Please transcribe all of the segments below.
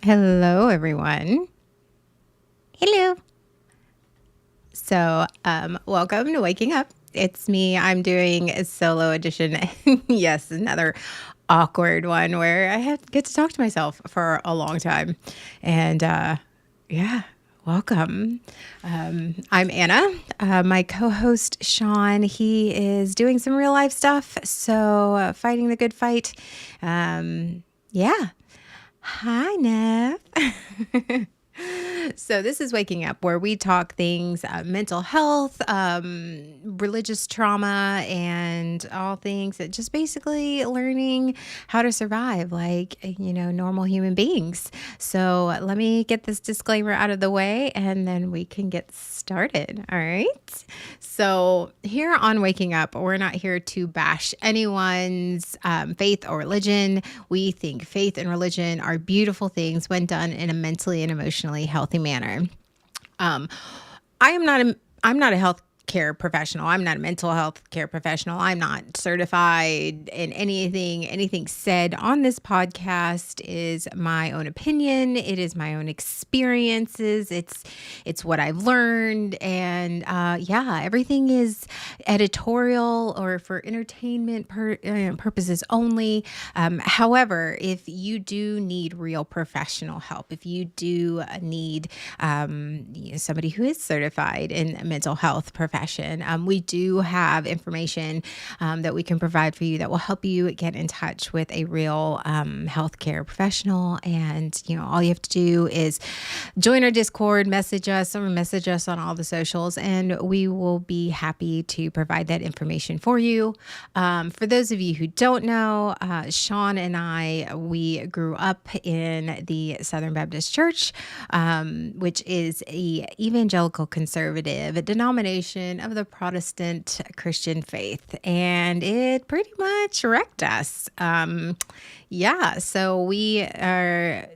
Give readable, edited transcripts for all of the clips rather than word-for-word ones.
Hello, everyone. Hello. Welcome to Waking Up. It's me. I'm doing a solo edition. Yes, another awkward one where get to talk to myself for a long time. And yeah, welcome. I'm Anna. My co host, Sean, he is doing some real life stuff. Fighting the good fight. Yeah. Hi, Nev. So this is Waking Up, where we talk things mental health, religious trauma, and all things that just basically learning how to survive like, normal human beings. So let me get this disclaimer out of the way and then we can get started. All right. So here on Waking Up, we're not here to bash anyone's faith or religion. We think faith and religion are beautiful things when done in a mentally and emotionally healthy manner. Um, I am not a I'm not a healthcare professional. I'm not a mental health care professional. I'm not certified in anything. Anything said on this podcast is my own opinion. It is my own experiences. It's what I've learned, and everything is editorial or for entertainment purposes only. However, if you do need real professional help, if you do need somebody who is certified in a mental health profession, we do have information that we can provide for you that will help you get in touch with a real healthcare professional. And, all you have to do is join our Discord, message us, or message us on all the socials, and we will be happy to provide that information for you. For those of you who don't know, Sean and we grew up in the Southern Baptist Church, which is a evangelical conservative denomination of the Protestant Christian faith, and it pretty much wrecked us. So we're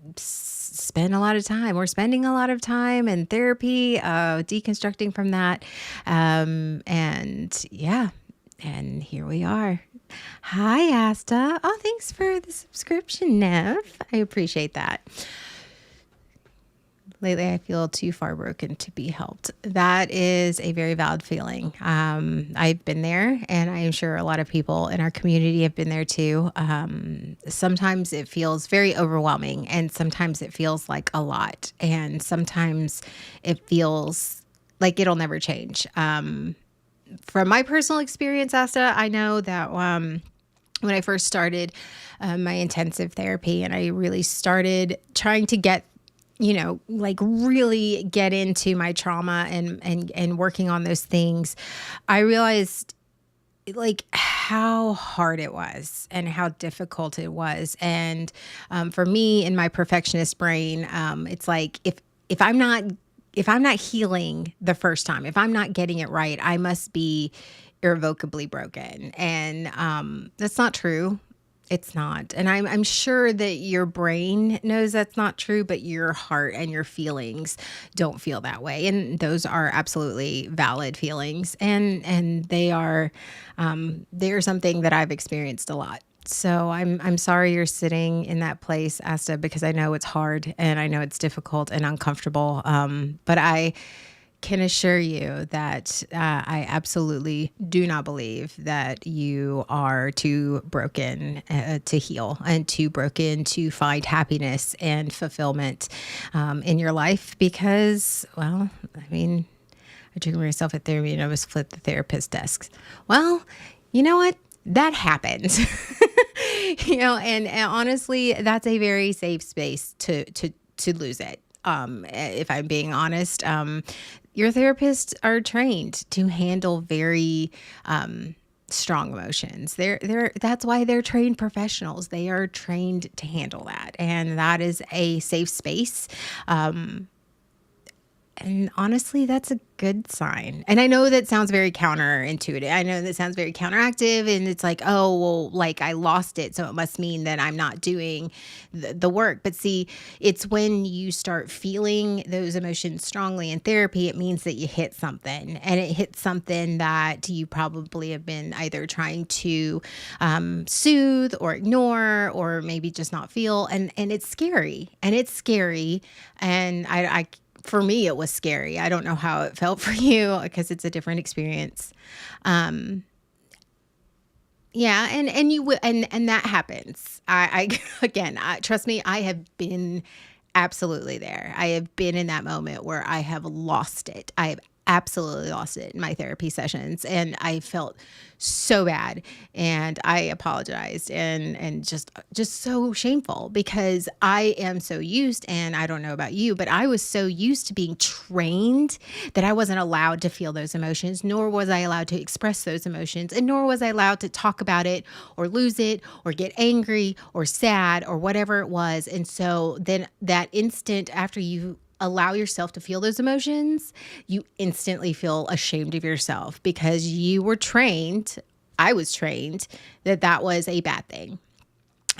spending a lot of time in therapy, deconstructing from that. And here we are. Hi, Asta. Oh, thanks for the subscription, Nev. I appreciate that. Lately, I feel too far broken to be helped. That is a very valid feeling. I've been there, and I am sure a lot of people in our community have been there too. Sometimes it feels very overwhelming, and sometimes it feels like a lot, and sometimes it feels like it'll never change. From my personal experience, Asta, I know that when I first started my intensive therapy and I really started trying to get really get into my trauma and working on those things, I realized like how hard it was and how difficult it was. And for me, in my perfectionist brain, it's like if I'm not healing the first time, if I'm not getting it right, I must be irrevocably broken. And that's not true. It's not. And I'm sure that your brain knows that's not true, but your heart and your feelings don't feel that way. And those are absolutely valid feelings. And they're something that I've experienced a lot. So I'm sorry you're sitting in that place, Asta, because I know it's hard and I know it's difficult and uncomfortable. But I can assure you that I absolutely do not believe that you are too broken to heal and too broken to find happiness and fulfillment in your life because, well, I took myself at therapy and I was flipped the therapist desks. Well, you know what? That happens. And honestly, that's a very safe space to lose it. If I'm being honest, your therapists are trained to handle very strong emotions. That's why they're trained professionals. They are trained to handle that, and that is a safe space. And honestly, that's a good sign. And I know that sounds very counterintuitive. I know that sounds very counteractive. And it's like, oh, well, like I lost it. So it must mean that I'm not doing the work. But see, it's when you start feeling those emotions strongly in therapy, it means that you hit something. And it hits something that you probably have been either trying to soothe or ignore or maybe just not feel. And it's scary. And it's scary. And I for me, it was scary. I don't know how it felt for you because it's a different experience. Um, yeah, and you will, and that happens. I again, trust me, I have been absolutely there. I have been in that moment where I have lost it. I have absolutely lost it in my therapy sessions, and I felt so bad, and I apologized, and just so shameful because I am so used, and I don't know about you, but I was so used to being trained that I wasn't allowed to feel those emotions, nor was I allowed to express those emotions, and nor was I allowed to talk about it or lose it or get angry or sad or whatever it was. And so then that instant after you allow yourself to feel those emotions, you instantly feel ashamed of yourself because you were trained, I was trained that that was a bad thing.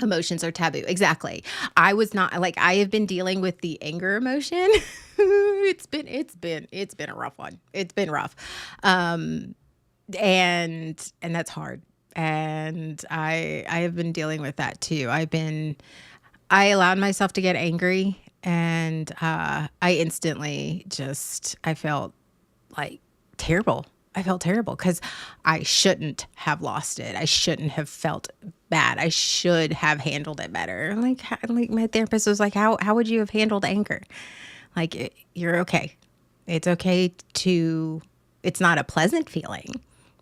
Emotions are taboo. Exactly. I was not like I have been dealing with the anger emotion. It's been a rough one. It's been rough. Um and that's hard. And I have been dealing with that too. I allowed myself to get angry and I instantly I felt like terrible. I felt terrible because I shouldn't have lost it. I shouldn't have felt bad. I should have handled it better. Like my therapist was like, how would you have handled anger? Like you're okay. It's okay to, it's not a pleasant feeling,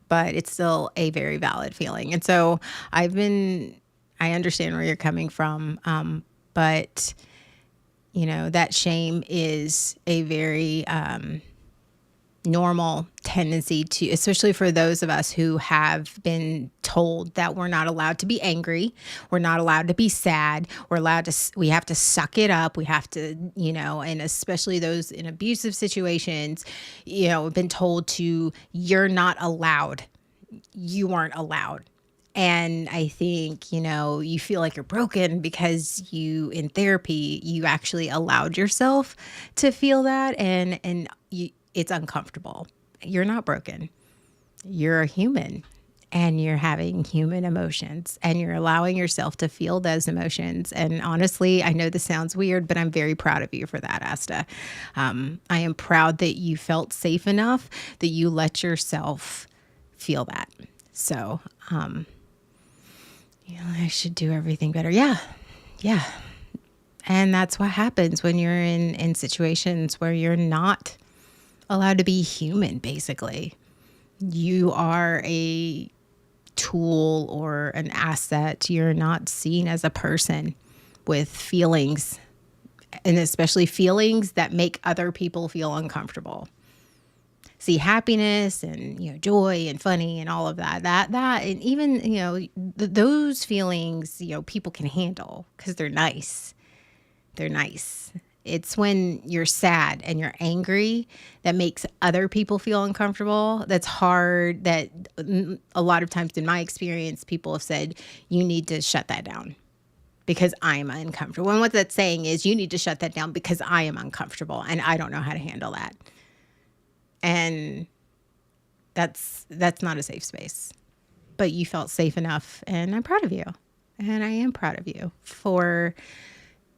but it's still a very valid feeling. And so I understand where you're coming from. But that shame is a very, normal tendency to, especially for those of us who have been told that we're not allowed to be angry, we're not allowed to be sad, we have to suck it up, we have to, and especially those in abusive situations, have been told to, you're not allowed, you weren't allowed. And I think, you feel like you're broken because in therapy, you actually allowed yourself to feel that it's uncomfortable. You're not broken. You're a human and you're having human emotions and you're allowing yourself to feel those emotions. And honestly, I know this sounds weird, but I'm very proud of you for that, Asta. I am proud that you felt safe enough that you let yourself feel that. So, I should do everything better. Yeah. Yeah. And that's what happens when you're in situations where you're not allowed to be human, basically. You are a tool or an asset. You're not seen as a person with feelings, and especially feelings that make other people feel uncomfortable. See, happiness and joy and funny and all of that and even those feelings people can handle because they're nice. They're nice. It's when you're sad and you're angry that makes other people feel uncomfortable. That's hard. That a lot of times in my experience, people have said, you need to shut that down because I'm uncomfortable. And what that's saying is you need to shut that down because I am uncomfortable and I don't know how to handle that. And that's not a safe space. But you felt safe enough and I'm proud of you. And I am proud of you for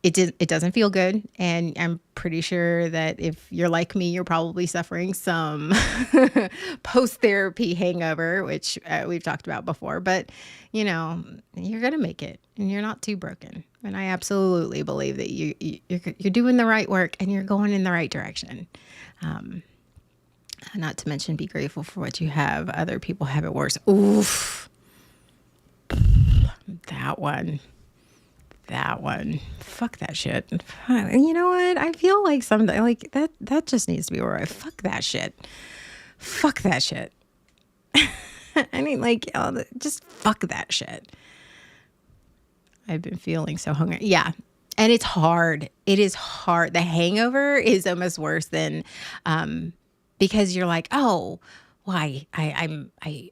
it doesn't feel good. And I'm pretty sure that if you're like me, you're probably suffering some post-therapy hangover, which we've talked about before. But, you're going to make it and you're not too broken. And I absolutely believe that you're doing the right work and you're going in the right direction. Not to mention be grateful for what you have. Other people have it worse. Oof. That one. Fuck that shit. You know what? I feel like something like that just needs to be where fuck that shit. Fuck that shit. I mean, just fuck that shit. I've been feeling so hungry. Yeah. And it's hard. It is hard. The hangover is almost worse than, because you're like, oh, why I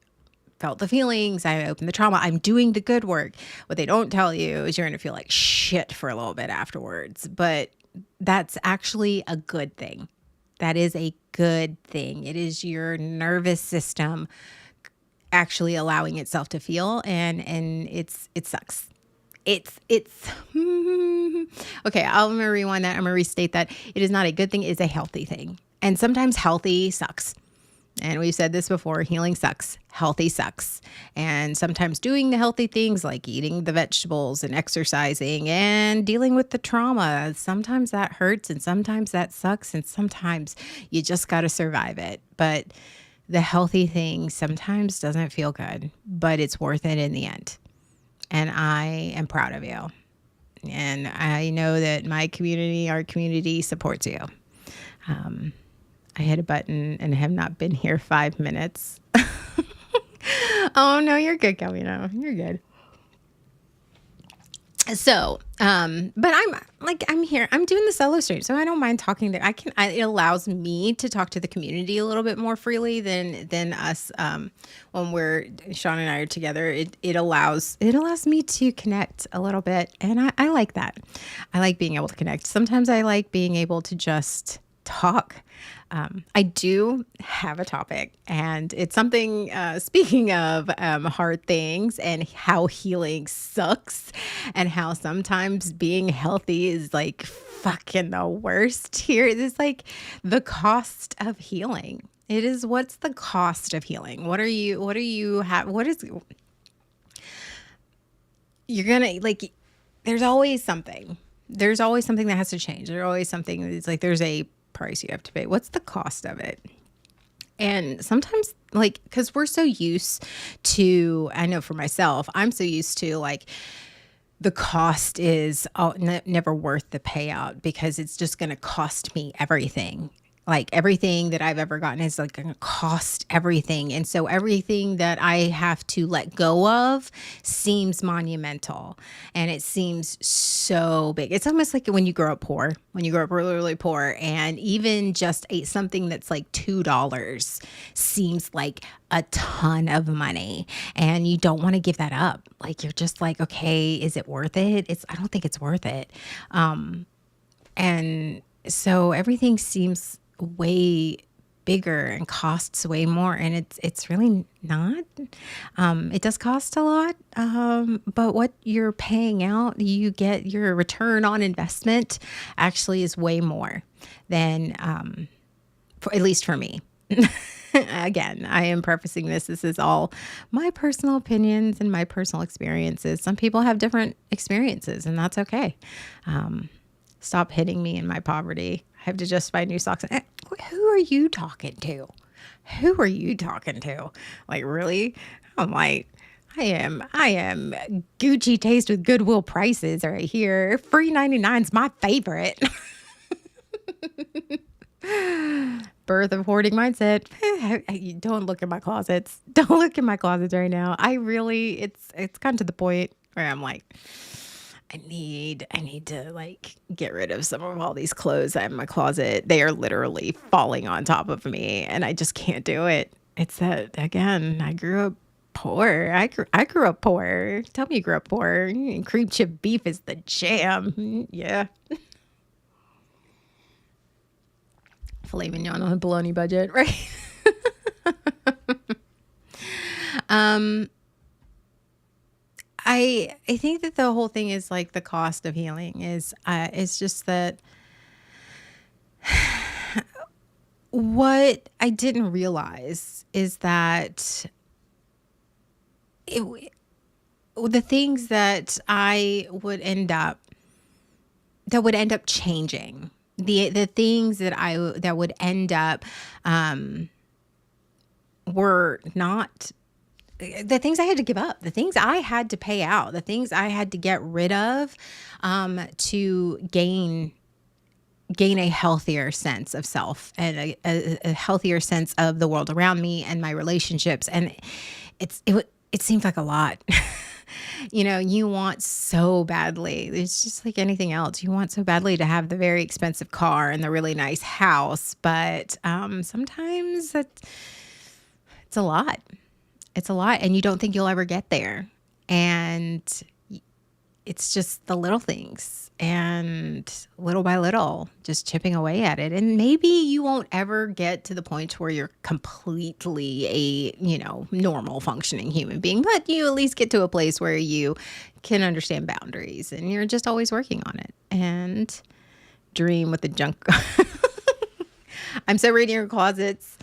felt the feelings. I opened the trauma. I'm doing the good work. What they don't tell you is you're going to feel like shit for a little bit afterwards. But that's actually a good thing. That is a good thing. It is your nervous system actually allowing itself to feel, and it sucks. It's okay. I'm gonna rewind that. I'm gonna restate that. It is not a good thing. It's a healthy thing, and sometimes healthy sucks. And we've said this before, healing sucks, healthy sucks. And sometimes doing the healthy things like eating the vegetables and exercising and dealing with the trauma, sometimes that hurts and sometimes that sucks and sometimes you just got to survive it. But the healthy thing sometimes doesn't feel good, but it's worth it in the end. And I am proud of you. And I know that my community, our community supports you. I hit a button and have not been here 5 minutes. Oh, no, you're good, Calvino. You're good. So, but I'm here. I'm doing the solo stream, so I don't mind talking there. It allows me to talk to the community a little bit more freely than us. When Sean and I are together, it allows me to connect a little bit, and I like that. I like being able to connect. Sometimes I like being able to just talk. I do have a topic, and it's something, speaking of hard things and how healing sucks and how sometimes being healthy is like fucking the worst here. It is like the cost of healing. It is, what's the cost of healing? What is, you're gonna like, there's always something. There's always something that has to change. There's always something that's like, there's a price you have to pay. What's the cost of it? And sometimes, like, because we're so used to, I know for myself, I'm so used to like the cost is never worth the payout because it's just going to cost me everything. Like everything that I've ever gotten is like going to cost everything. And so everything that I have to let go of seems monumental and it seems so big. It's almost like when you grow up poor, when you grow up really, really poor, and even just something that's like $2 seems like a ton of money and you don't want to give that up. Like you're just like, okay, is it worth it? I don't think it's worth it. And so everything seems way bigger and costs way more, and it's really not. It does cost a lot, but what you're paying out, you get your return on investment actually is way more than, at least for me. Again, I am prefacing this. This is all my personal opinions and my personal experiences. Some people have different experiences, and that's okay. Stop hitting me in my poverty. I have to just buy new socks. Who are you talking to? Who are you talking to? Like, really? I'm like, I am Gucci taste with Goodwill prices right here. Free 99 is my favorite. Birth of hoarding mindset. Don't look at my closets. Don't look at my closets right now. It's gotten to the point where I'm like, I need to like get rid of some of all these clothes I have in my closet. They are literally falling on top of me and I just can't do it. It's that, again, I grew up poor. I grew up poor. Tell me you grew up poor. Cream chip beef is the jam. Yeah. Filet mignon on a bologna budget, right? I think that the whole thing is like the cost of healing is it's just that what I didn't realize is that the things that I would end up changing, the things that would end up were not the things I had to give up, the things I had to pay out, the things I had to get rid of to gain a healthier sense of self and a healthier sense of the world around me and my relationships. And it seemed like a lot. You want so badly. It's just like anything else. You want so badly to have the very expensive car and the really nice house, but sometimes it's a lot. It's a lot, and you don't think you'll ever get there. And it's just the little things and little by little, just chipping away at it. And maybe you won't ever get to the point where you're completely normal functioning human being, but you at least get to a place where you can understand boundaries and you're just always working on it and dream with the junk. I'm so reading your closets.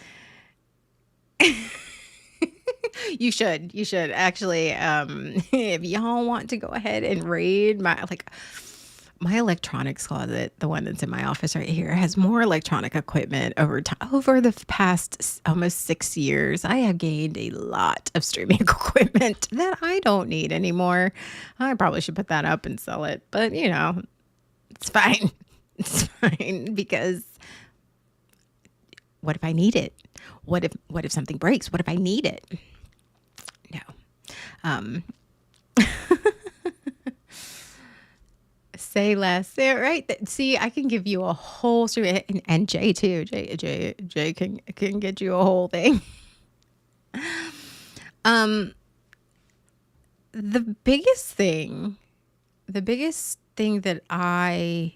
You should actually, if y'all want to go ahead and raid my electronics closet, the one that's in my office right here, has more electronic equipment over time. Over the past almost 6 years, I have gained a lot of streaming equipment that I don't need anymore. I probably should put that up and sell it, but it's fine. It's fine because what if I need it? What if something breaks? What if I need it? No. Um, Say less. Right. See, I can give you a whole story, and Jay too. Jay can get you a whole thing. Um, the biggest thing, the biggest thing that I,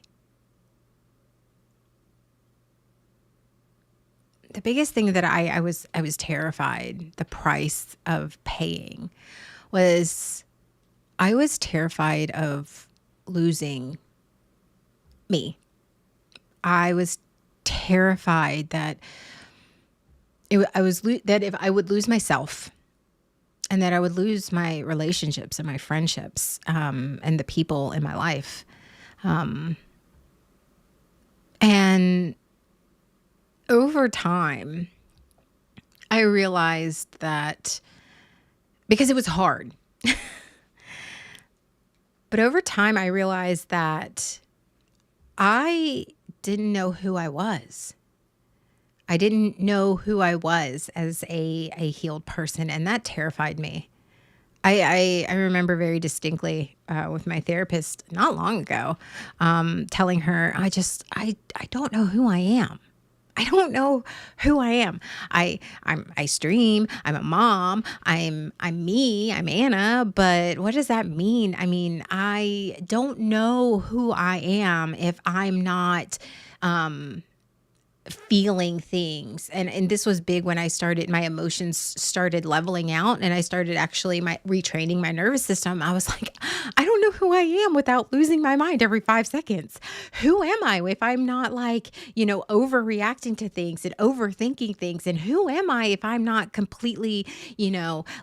the biggest thing that I was terrified the price of paying was I was terrified of losing me. I was terrified that that if I would lose myself and that I would lose my relationships and my friendships, and the people in my life. And over time, I realized that because it was hard, but over time, I realized that I didn't know who I was. I didn't know who I was as a healed person, and that terrified me. I remember very distinctly, with my therapist not long ago, telling her, I don't know who I am. I don't know who I am. I stream. I'm a mom. I'm me. I'm Anna. But what does that mean? I mean, I don't know who I am if I'm not feeling things. And this was big when I started, my emotions started leveling out and I started actually retraining my nervous system. I was like, I don't know who I am without losing my mind every 5 seconds. Who am I if I'm not overreacting to things and overthinking things? And who am I if I'm not completely,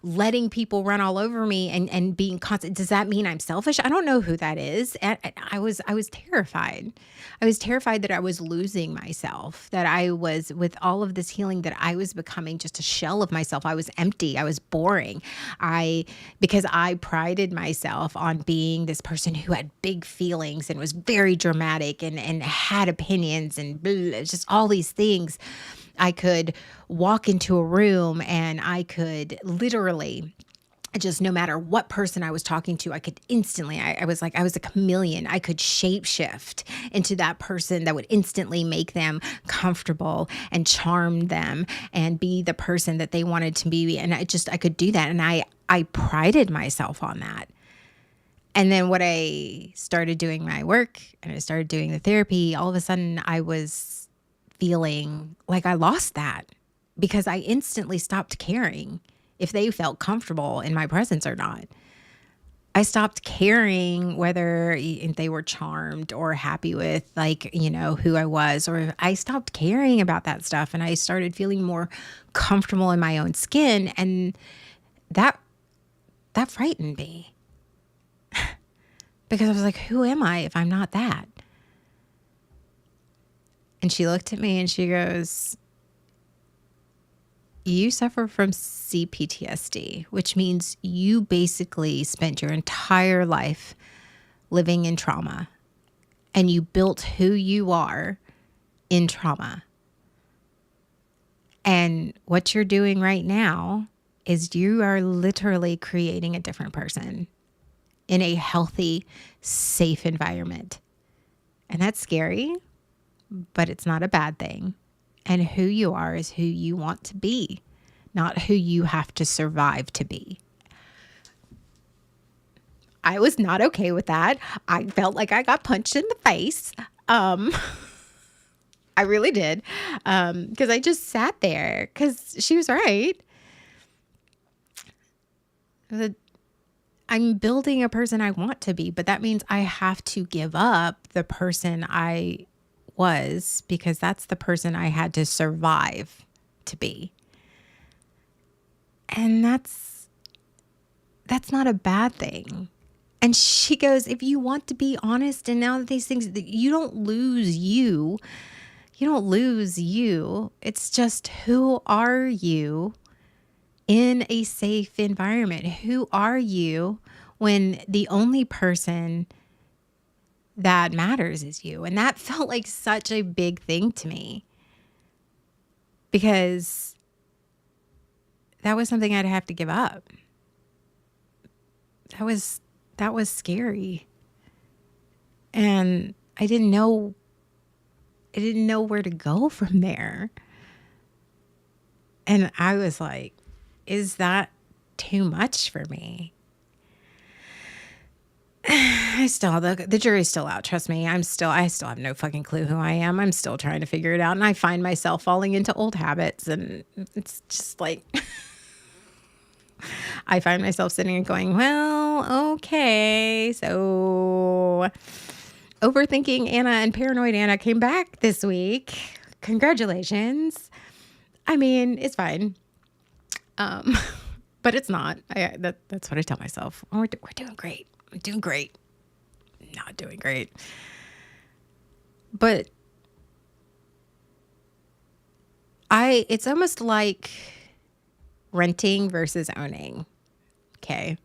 letting people run all over me and being constant? Does that mean I'm selfish? I don't know who that is. And I was terrified. I was terrified that I was losing myself, that I was, with all of this healing, that I was becoming just a shell of myself. I was empty. I was boring. Because I prided myself on being this person who had big feelings and was very dramatic and had opinions and blah, just all these things. I could walk into a room and I could literally just, no matter what person I was talking to, I could instantly, I was a chameleon. I could shapeshift into that person that would instantly make them comfortable and charm them and be the person that they wanted to be. And I could do that. And I prided myself on that. And then when I started doing my work and I started doing the therapy, all of a sudden I was feeling like I lost that because I instantly stopped caring if they felt comfortable in my presence or not. I stopped caring whether they were charmed or happy with who I was, or I stopped caring about that stuff. And I started feeling more comfortable in my own skin. And that frightened me because I was like, who am I if I'm not that? And she looked at me and she goes, you suffer from CPTSD, which means you basically spent your entire life living in trauma and you built who you are in trauma. And what you're doing right now is you are literally creating a different person. in a healthy, safe environment. And that's scary, but it's not a bad thing. And who you are is who you want to be, not who you have to survive to be. I was not okay with that. I felt like I got punched in the face. I really did. Because I just sat there because she was right. I'm building a person I want to be, but that means I have to give up the person I was because that's the person I had to survive to be. And that's not a bad thing. And she goes, if you want to be honest and now these things, you don't lose you. You don't lose you. It's just, who are you in a safe environment? Who are you when the only person that matters is you? And that felt like such a big thing to me because that was something I'd have to give up. That was scary. And I didn't know where to go from there. And I was like, is that too much for me? The jury's still out. Trust me. I still have no fucking clue who I am. I'm still trying to figure it out. And I find myself falling into old habits. And it's just like, I find myself sitting and going, well, okay. So overthinking Anna and paranoid Anna came back this week. Congratulations. I mean, it's fine. But it's not. That's what I tell myself. Oh, we're doing great. We're doing great. Not doing great. But it's almost like renting versus owning. Okay.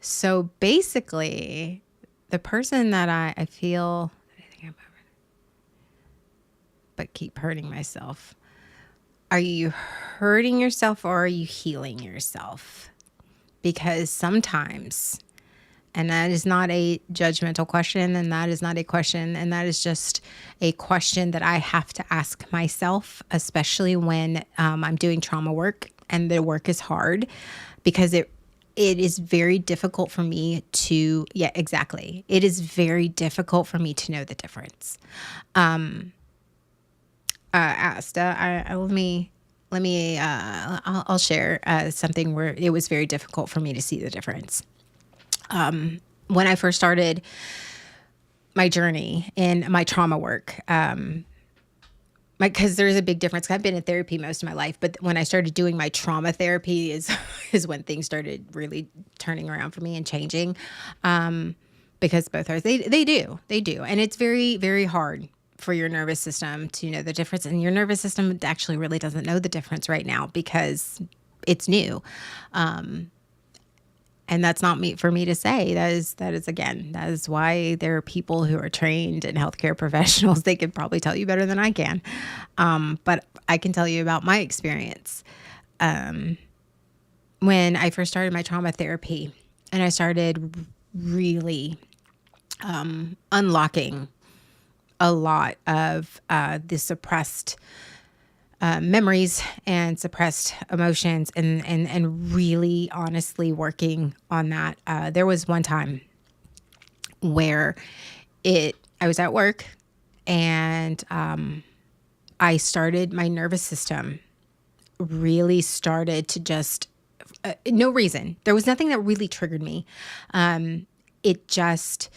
So basically, the person that I feel, but keep hurting myself. Are you hurting yourself or are you healing yourself? Because sometimes, and that is not a judgmental question, and that is not a question, and that is just a question that I have to ask myself, especially when I'm doing trauma work and the work is hard, because it is very difficult for me to, yeah, exactly. It is very difficult for me to know the difference. I'll share something where it was very difficult for me to see the difference. When I first started my journey in my trauma work, because there's a big difference. I've been in therapy most of my life, but when I started doing my trauma therapy is when things started really turning around for me and changing. Because both are, they do. And it's very, very hard for your nervous system to know the difference. And your nervous system actually really doesn't know the difference right now because it's new. And that's not for me to say. That is why there are people who are trained in healthcare professionals. They could probably tell you better than I can. But I can tell you about my experience. When I first started my trauma therapy and I started really unlocking a lot of the suppressed memories and suppressed emotions and really honestly working on that. There was one time where I was at work and I started, my nervous system really started to just, no reason. There was nothing that really triggered me. It just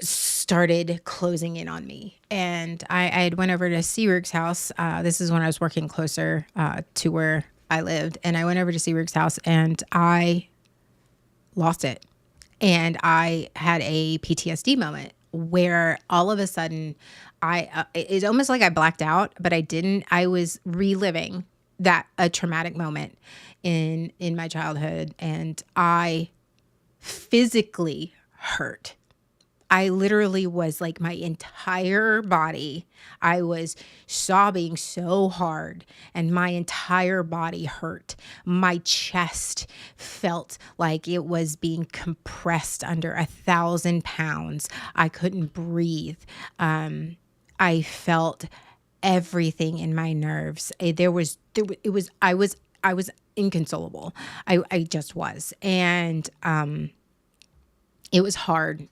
started closing in on me. And I had went over to Seawork's house. This is when I was working closer to where I lived. And I went over to Seawork's house and I lost it. And I had a PTSD moment where all of a sudden it's almost like I blacked out, but I didn't. I was reliving a traumatic moment in my childhood. And I physically hurt. I literally was like my entire body. I was sobbing so hard and my entire body hurt. My chest felt like it was being compressed under 1,000 pounds. I couldn't breathe. I felt everything in my nerves. I was inconsolable. I just was. And it was hard.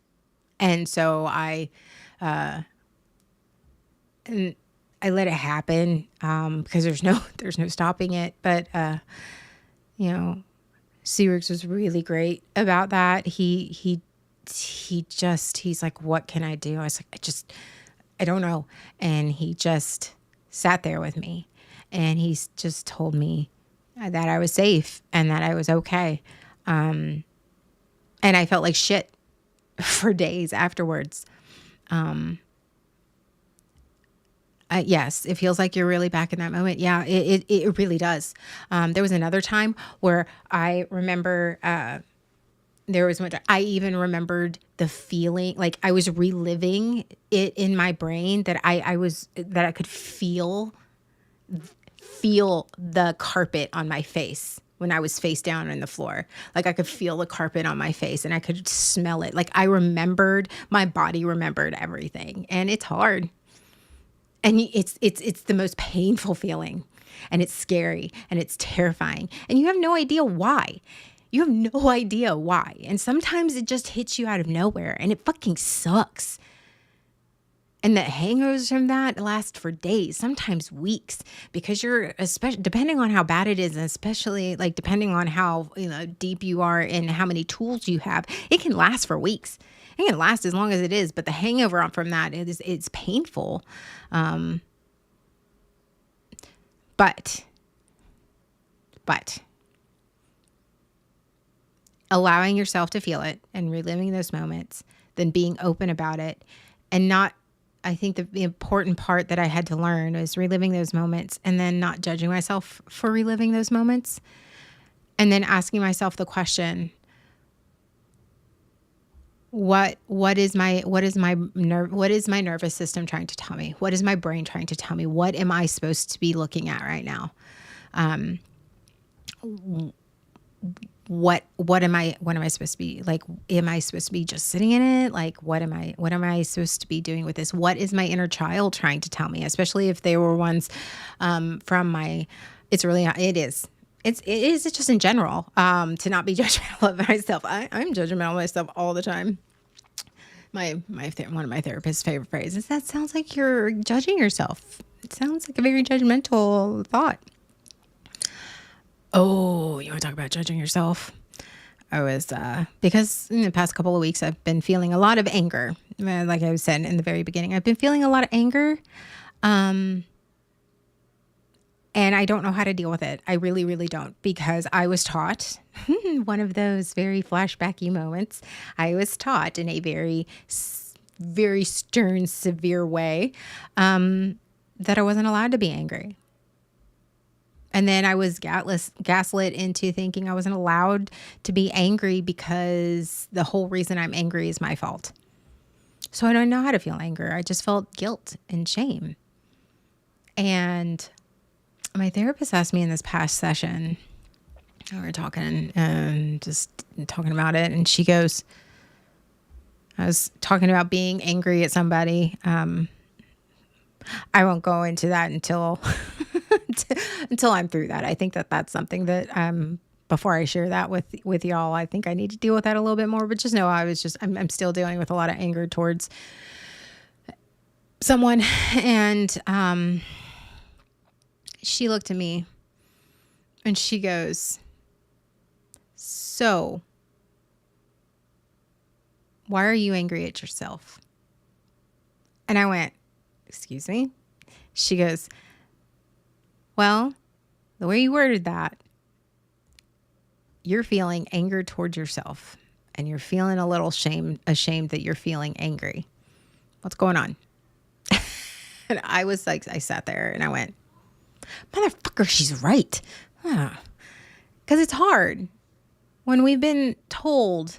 And so and I let it happen because there's no stopping it. But you know, Seaworks was really great about that. He's like, what can I do? I was like, I don't know. And he just sat there with me, and he's just told me that I was safe and that I was okay. And I felt like shit for days afterwards. Yes, it feels like you're really back in that moment. Yeah, it really does. There was another time where I remember, there was one, I even remembered the feeling, like I was reliving it in my brain, that I could feel the carpet on my face when I was face down on the floor. Like I could feel the carpet on my face and I could smell it. Like my body remembered everything, and it's hard. And it's the most painful feeling, and it's scary and it's terrifying, and you have no idea why. You have no idea why. And sometimes it just hits you out of nowhere, and it fucking sucks. And the hangovers from that last for days, sometimes weeks, because especially depending on how bad it is, and especially like depending on how deep you are and how many tools you have, it can last for weeks. It can last as long as it is, but the hangover from that it's painful. But allowing yourself to feel it and reliving those moments, then being open about it, and not. I think the important part that I had to learn is reliving those moments and then not judging myself for reliving those moments, and then asking myself the question, what is my nervous system trying to tell me? What is my brain trying to tell me? What am I supposed to be looking at right now? What am I supposed to be like? Am I supposed to be just sitting in it? Like, what am I supposed to be doing with this? What is my inner child trying to tell me? Especially if they were ones from my, it is just in general, to not be judgmental of myself. I'm judgmental of myself all the time. One of my therapist's favorite phrases, that sounds like you're judging yourself. It sounds like a very judgmental thought. Oh, you want to talk about judging yourself? I was, because in the past couple of weeks, I've been feeling a lot of anger. Like I said in the very beginning, I've been feeling a lot of anger. And I don't know how to deal with it. I really, really don't, because I was taught one of those very flashbacky moments. I was taught in a very, very stern, severe way, that I wasn't allowed to be angry. And then I was gaslit into thinking I wasn't allowed to be angry because the whole reason I'm angry is my fault. So I don't know how to feel anger. I just felt guilt and shame. And my therapist asked me in this past session, we were talking and just talking about it. And she goes, I was talking about being angry at somebody. I won't go into that until until I'm through that. I think that's something that before I share that with y'all, I think I need to deal with that a little bit more. But just know I'm still dealing with a lot of anger towards someone. And she looked at me and she goes, so why are you angry at yourself? And I went, excuse me? She goes, well, the way you worded that, you're feeling anger towards yourself, and you're feeling a little ashamed that you're feeling angry. What's going on? And I was like, I sat there and I went, motherfucker, she's right. Because it's hard when we've been told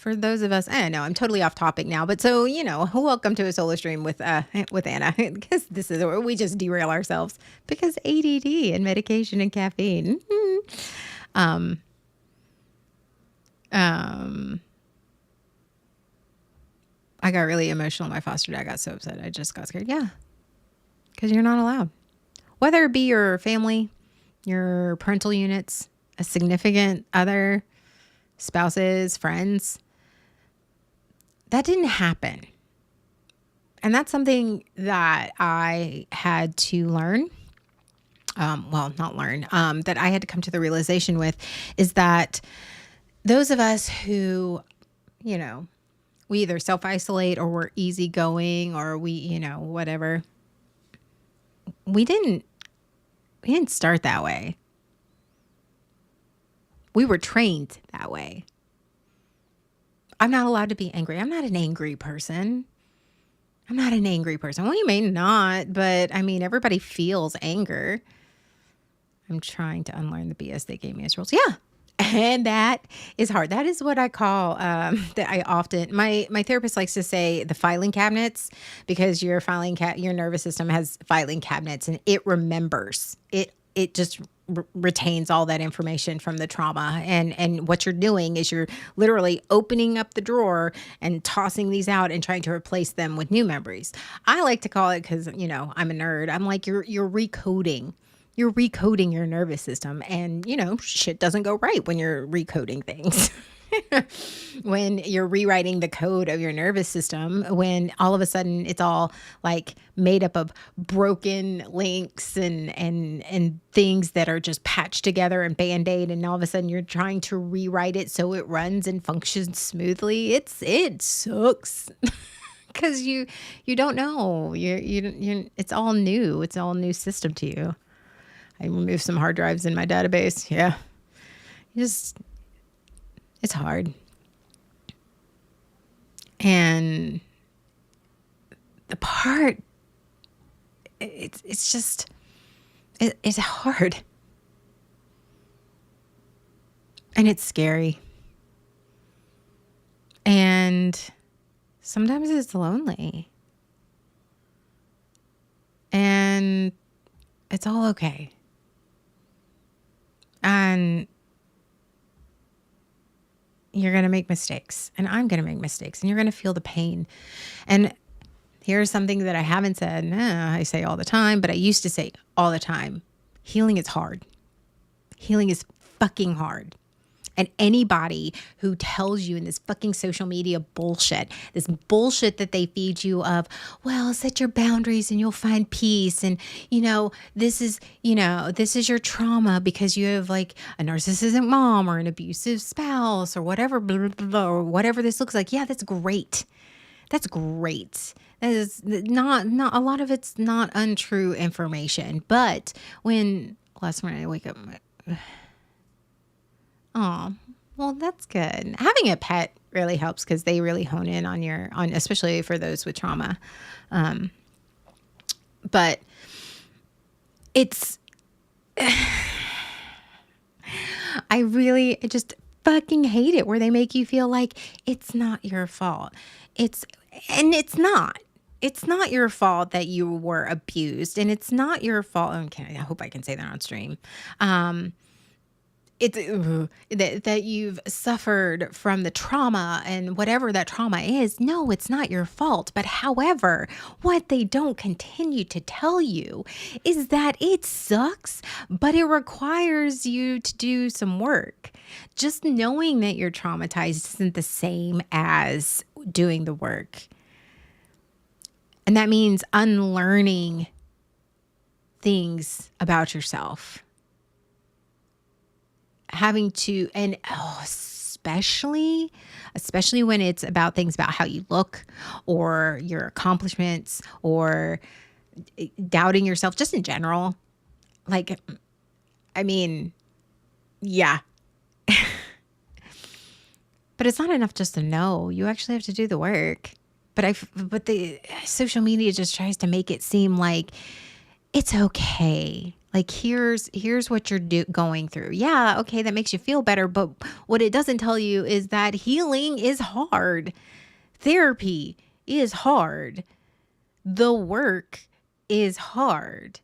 for those of us, I know I'm totally off topic now, but so, welcome to a solo stream with Anna, because this is where we just derail ourselves because ADD and medication and caffeine. Um, um, I got really emotional. My foster dad got so upset. I just got scared. Yeah. Because you're not allowed. Whether it be your family, your parental units, a significant other, spouses, friends, that didn't happen. And that's something that I had to learn. Not learn, that I had to come to the realization with is that those of us who, we either self-isolate or we're easygoing or we, whatever. We didn't start that way. We were trained that way. I'm not allowed to be angry. I'm not an angry person. Well, you may not, but I mean, everybody feels anger. I'm trying to unlearn the BS they gave me as rules. Yeah. And that is hard. That is what I call, that I often, my therapist likes to say the filing cabinets, because your nervous system has filing cabinets and it remembers it just retains all that information from the trauma. And what you're doing is you're literally opening up the drawer and tossing these out and trying to replace them with new memories. I like to call it, because, I'm a nerd. I'm like, you're recoding. You're recoding your nervous system, and, shit doesn't go right when you're recoding things. When you're rewriting the code of your nervous system, when all of a sudden it's all like made up of broken links and things that are just patched together and band-aid, and all of a sudden you're trying to rewrite it so it runs and functions smoothly. It sucks. Because you don't know. It's all new. It's all new system to you. I removed some hard drives in my database. Yeah. It's hard. And the part, it's hard. And it's scary. And sometimes it's lonely. And it's all okay. And you're going to make mistakes, and I'm going to make mistakes, and you're going to feel the pain. And here's something that I haven't said. I say all the time, but I used to say all the time. Healing is hard. Healing is fucking hard. And anybody who tells you in this fucking social media bullshit, this bullshit that they feed you of, well, set your boundaries and you'll find peace. And, this is your trauma because you have like a narcissistic mom or an abusive spouse or whatever, blah, blah, blah, or whatever this looks like. Yeah, that's great. That is not a lot of it's not untrue information. But last night I wake up, oh, well, that's good. Having a pet really helps because they really hone in on especially for those with trauma. But it's, I just fucking hate it where they make you feel like it's not your fault. It's not. It's not your fault that you were abused, and it's not your fault. Okay, I hope I can say that on stream. It's that you've suffered from the trauma and whatever that trauma is. No, it's not your fault. But however, what they don't continue to tell you is that it sucks, but it requires you to do some work. Just knowing that you're traumatized isn't the same as doing the work. And that means unlearning things about yourself. Having to, and especially when it's about things about how you look or your accomplishments or doubting yourself just in general. Like, I mean, yeah. But it's not enough just to know. You actually have to do the work. But the social media just tries to make it seem like it's okay. Like here's what you're going through. Yeah, okay, that makes you feel better, but what it doesn't tell you is that healing is hard. Therapy is hard. The work is hard.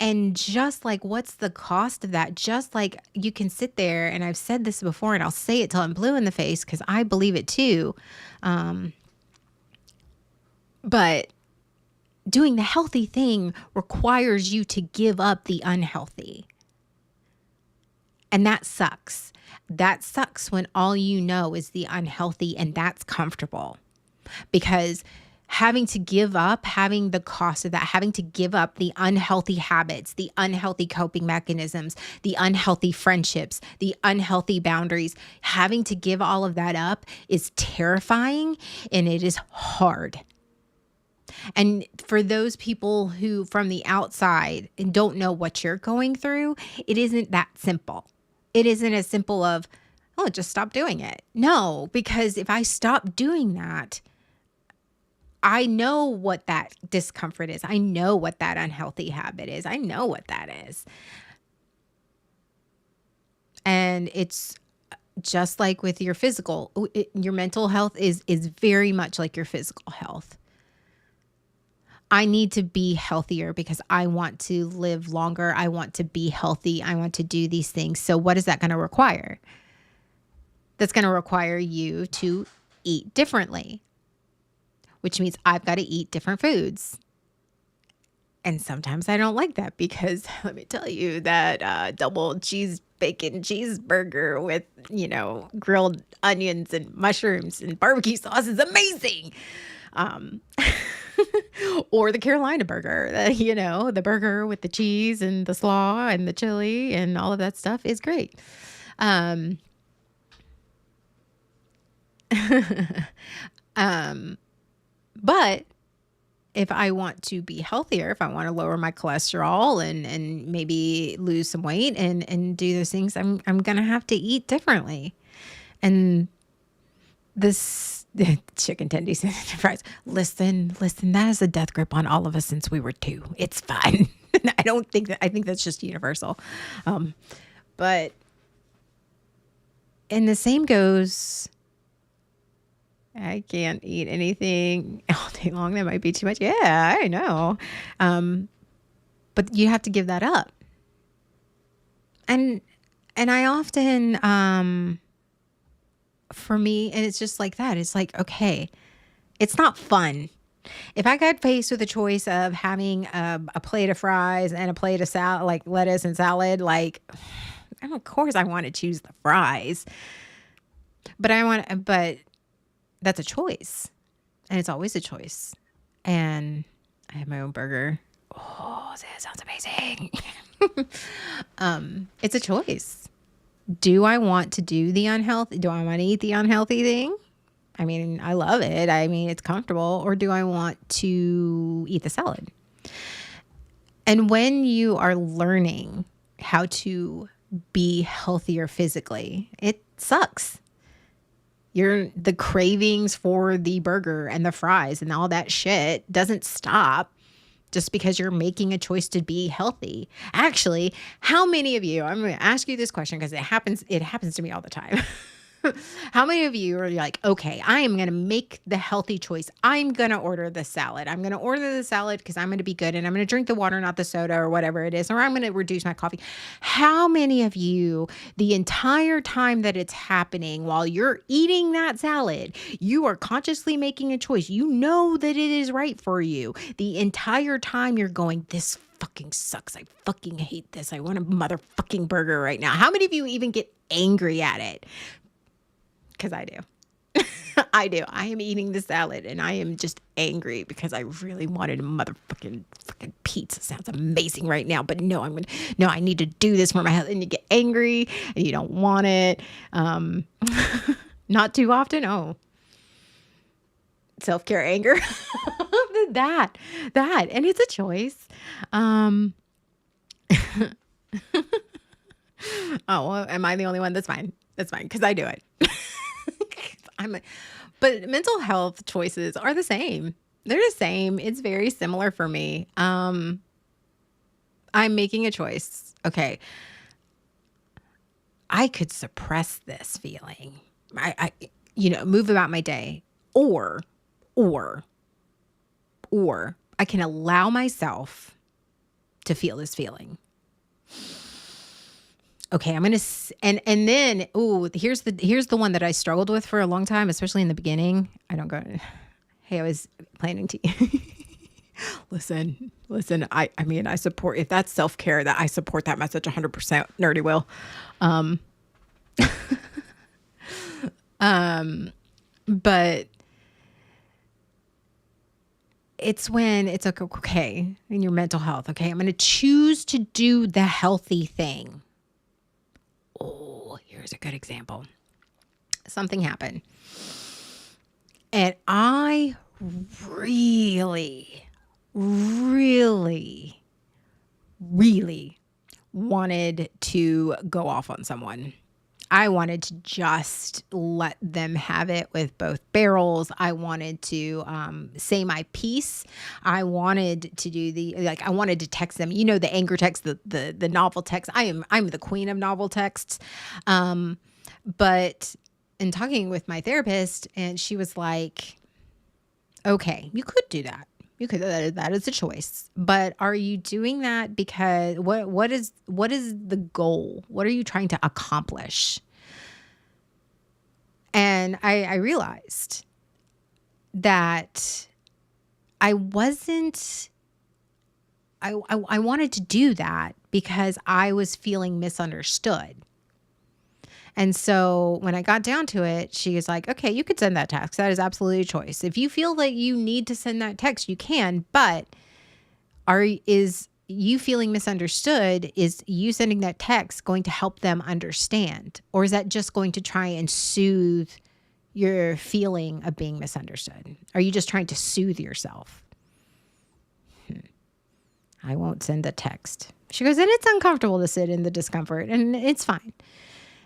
And just like, what's the cost of that? Just like you can sit there, and I've said this before, and I'll say it till I'm blue in the face because I believe it too. Um, but doing the healthy thing requires you to give up the unhealthy. And that sucks. That sucks when all you know is the unhealthy, and that's comfortable. Because having to give up, having the cost of that, having to give up the unhealthy habits, the unhealthy coping mechanisms, the unhealthy friendships, the unhealthy boundaries, having to give all of that up is terrifying, and it is hard. And for those people who from the outside and don't know what you're going through, it isn't that simple. It isn't as simple of, oh, just stop doing it. No, because if I stop doing that, I know what that discomfort is. I know what that unhealthy habit is. I know what that is. And it's just like with your physical, your mental health is very much like your physical health. I need to be healthier because I want to live longer. I want to be healthy. I want to do these things. So what is that going to require? That's going to require you to eat differently, which means I've got to eat different foods. And sometimes I don't like that because let me tell you that double cheese bacon cheeseburger with, grilled onions and mushrooms and barbecue sauce is amazing. Um, or the Carolina burger, the burger with the cheese and the slaw and the chili and all of that stuff is great. Um, um, but if I want to be healthier, if I want to lower my cholesterol and maybe lose some weight and do those things, I'm going to have to eat differently. And this chicken tendies and fries. Listen, that is a death grip on all of us since we were 2. It's fine. I think that's just universal. But, and the same goes, I can't eat anything all day long. That might be too much. Yeah, I know. But you have to give that up. And I often, for me, and it's just like that. It's like, okay, it's not fun. If I got faced with a choice of having a plate of fries and a plate of salad, like lettuce and salad, like, of course I want to choose the fries, but that's a choice, and it's always a choice. And I have my own burger. Oh, that sounds amazing. It's a choice. Do I want to do the unhealthy? Do I want to eat the unhealthy thing? I mean, I love it. I mean, it's comfortable. Or do I want to eat the salad? And when you are learning how to be healthier physically, it sucks. The cravings for the burger and the fries and all that shit doesn't stop just because you're making a choice to be healthy. Actually, how many of you, I'm going to ask you this question because it happens to me all the time. How many of you are like, okay, I am going to make the healthy choice. I'm going to order the salad. I'm going to order the salad because I'm going to be good, and I'm going to drink the water, not the soda or whatever it is, or I'm going to reduce my coffee. How many of you, the entire time that it's happening while you're eating that salad, you are consciously making a choice? You know that it is right for you. The entire time you're going, this fucking sucks. I fucking hate this. I want a motherfucking burger right now. How many of you even get angry at it? Because I do. I do. I am eating the salad and I am just angry because I really wanted a motherfucking fucking pizza. Sounds amazing right now, but no, I need to do this for my health. And you get angry and you don't want it. Not too often. Oh, self-care anger. that, and it's a choice. Oh, well, am I the only one? That's fine. Because I do it. But mental health choices are the same. They're the same. It's very similar for me. I'm making a choice. Okay, I could suppress this feeling. Move about my day, or, or, or I can allow myself to feel this feeling. Okay, I'm gonna and then here's the one that I struggled with for a long time, especially in the beginning. I don't go. Hey, I was planning to. Listen. I mean, I support if that's self care. That I support that message 100%. Nerdy will. Um, but it's when it's like, okay, in your mental health. Okay, I'm gonna choose to do the healthy thing. Oh, here's a good example. Something happened, and I really, really, really wanted to go off on someone. I wanted to just let them have it with both barrels. I wanted to say my piece. I wanted to do I wanted to text them. You know, the anger text, the novel text. I'm the queen of novel texts. But in talking with my therapist, and she was like, okay, you could do that. You could, that is a choice. But are you doing that because what is the goal? What are you trying to accomplish? And I realized that I wasn't I wanted to do that because I was feeling misunderstood. And so when I got down to it, she was like, okay, you could send that text. That is absolutely a choice. If you feel like you need to send that text, you can. But is you feeling misunderstood, is you sending that text going to help them understand? Or is that just going to try and soothe your feeling of being misunderstood? Are you just trying to soothe yourself? I won't send a text. She goes, and it's uncomfortable to sit in the discomfort, and it's fine.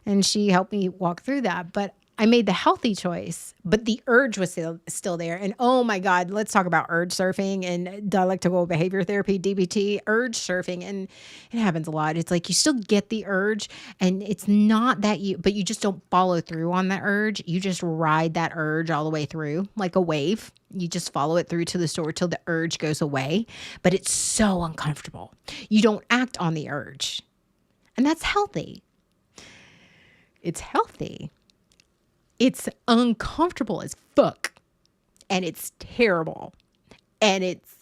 And she helped me walk through that. But I made the healthy choice, but the urge was still there. And oh my God, let's talk about urge surfing and dialectical behavior therapy, DBT, urge surfing. And it happens a lot. It's like you still get the urge, and it's not that but you just don't follow through on that urge. You just ride that urge all the way through like a wave. You just follow it through to the store till the urge goes away. But it's so uncomfortable. You don't act on the urge. And that's healthy. It's healthy. It's uncomfortable as fuck. And it's terrible. And it's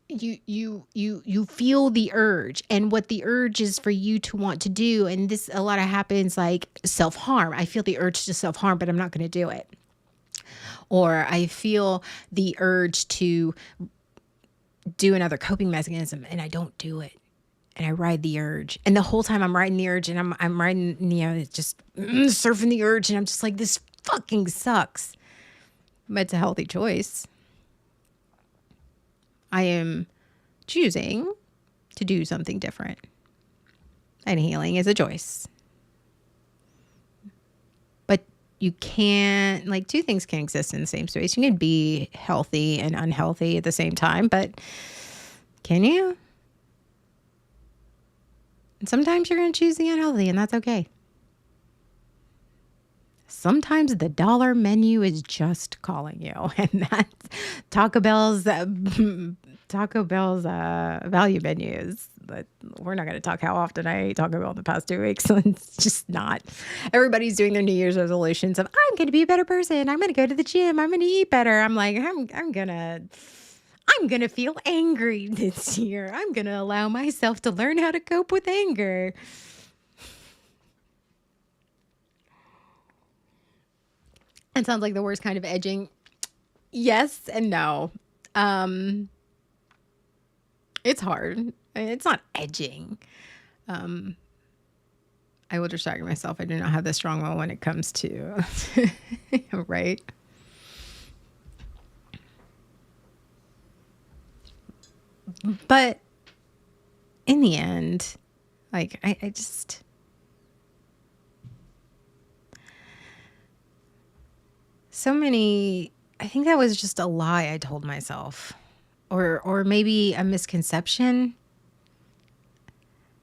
you feel the urge, and what the urge is for you to want to do. And this a lot of happens like self-harm. I feel the urge to self-harm, but I'm not going to do it. Or I feel the urge to do another coping mechanism and I don't do it. And I ride the urge. And the whole time I'm riding the urge, and I'm riding, it's just surfing the urge. And I'm just like, this fucking sucks. But it's a healthy choice. I am choosing to do something different. And healing is a choice. But you can't, like, two things can exist in the same space. You can be healthy and unhealthy at the same time, but can you? And sometimes you're going to choose the unhealthy, and that's okay. Sometimes the dollar menu is just calling you, and that's Taco Bell's value menus. But we're not going to talk how often I ate Taco Bell in the past 2 weeks. So it's just not. Everybody's doing their New Year's resolutions of I'm going to be a better person. I'm going to go to the gym. I'm going to eat better. I'm like I'm gonna feel angry this year. I'm gonna allow myself to learn how to cope with anger. It sounds like the worst kind of edging. Yes and no. It's hard. It's not edging. I will distract myself. I do not have the strong will when it comes to right. But in the end, like I just I think that was just a lie I told myself. or maybe a misconception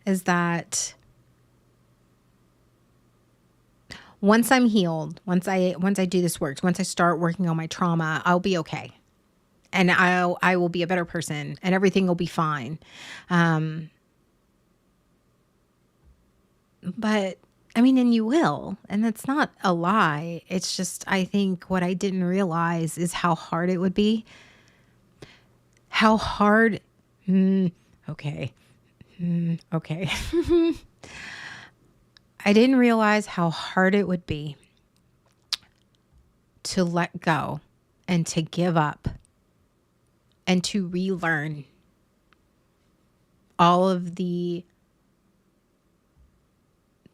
is that once I'm healed, once I do this work, once I start working on my trauma, I'll be okay. And I will be a better person and everything will be fine. Um, but I mean, and you will, and that's not a lie. It's just, I think what I didn't realize is how hard it would be. How hard, okay, okay. I didn't realize how hard it would be to let go and to give up and to relearn all of the